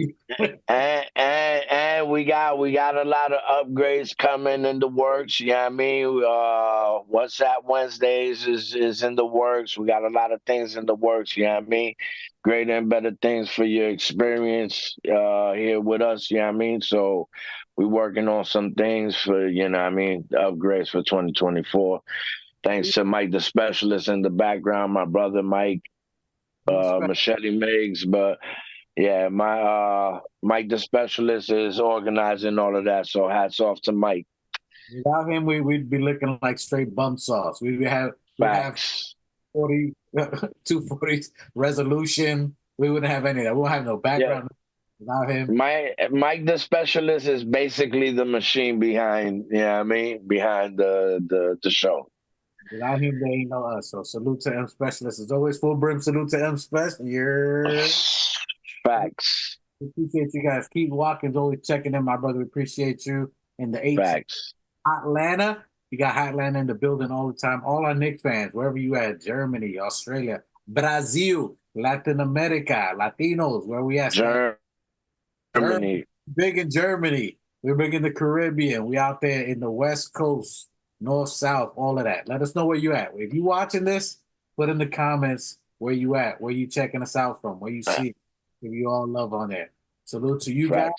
and we got a lot of upgrades coming in the works. You know what I mean? WhatsApp Wednesdays is in the works. We got a lot of things in the works. You know what I mean? Greater and better things for your experience here with us. You know what I mean? So we're working on some things for, you know what I mean, upgrades for 2024. Thanks to Mike the Specialist in the background, my brother Mike. Machete Miggs, but yeah, my Mike the Specialist is organizing all of that, so hats off to Mike. Without him, we'd be looking like straight bum sauce. We'd have 40, 240 resolution. We wouldn't have any of that. We won't have no background without him. Mike the Specialist is basically the machine behind, you know what I mean, behind the show. Without him, they ain't no us. So salute to M Specialist. As always, full brim salute to M Specialist. Facts. We appreciate you guys. Keith Watkins always checking in, my brother. We appreciate you. In the H. Facts. Atlanta. You got Atlanta in the building all the time. All our Knicks fans, wherever you at, Germany, Australia, Brazil, Latin America, Latinos, where we at? Germany. Big in Germany. We're big in the Caribbean. We out there in the West Coast. North, South, all of that. Let us know where you at. If you watching this, put in the comments where you at, where you checking us out from, where you see it. Give you all love on there. Salute to you guys.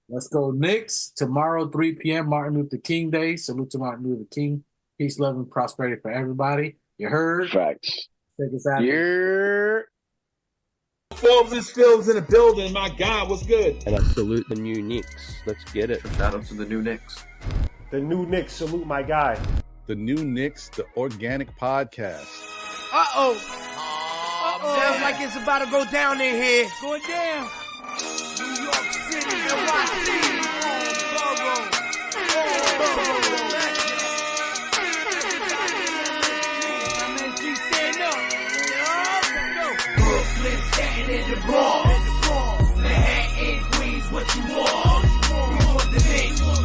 Let's go Knicks. Tomorrow, 3 p.m., Martin Luther King Day. Salute to Martin Luther King. Peace, love, and prosperity for everybody. You heard? Facts. Take us out. Yeah. Phil's in the building. My God, what's good? And I salute the new Knicks. Let's get it. Shout out to the new Knicks. The new Knicks, salute my guy. The new Knicks, the organic podcast. Uh-oh. Sounds like it's about to go down in here. Going down. New York City, NYC, Brooklyn, Staten in the Bronx. Manhattan, Queens, what you want? We want the Knicks.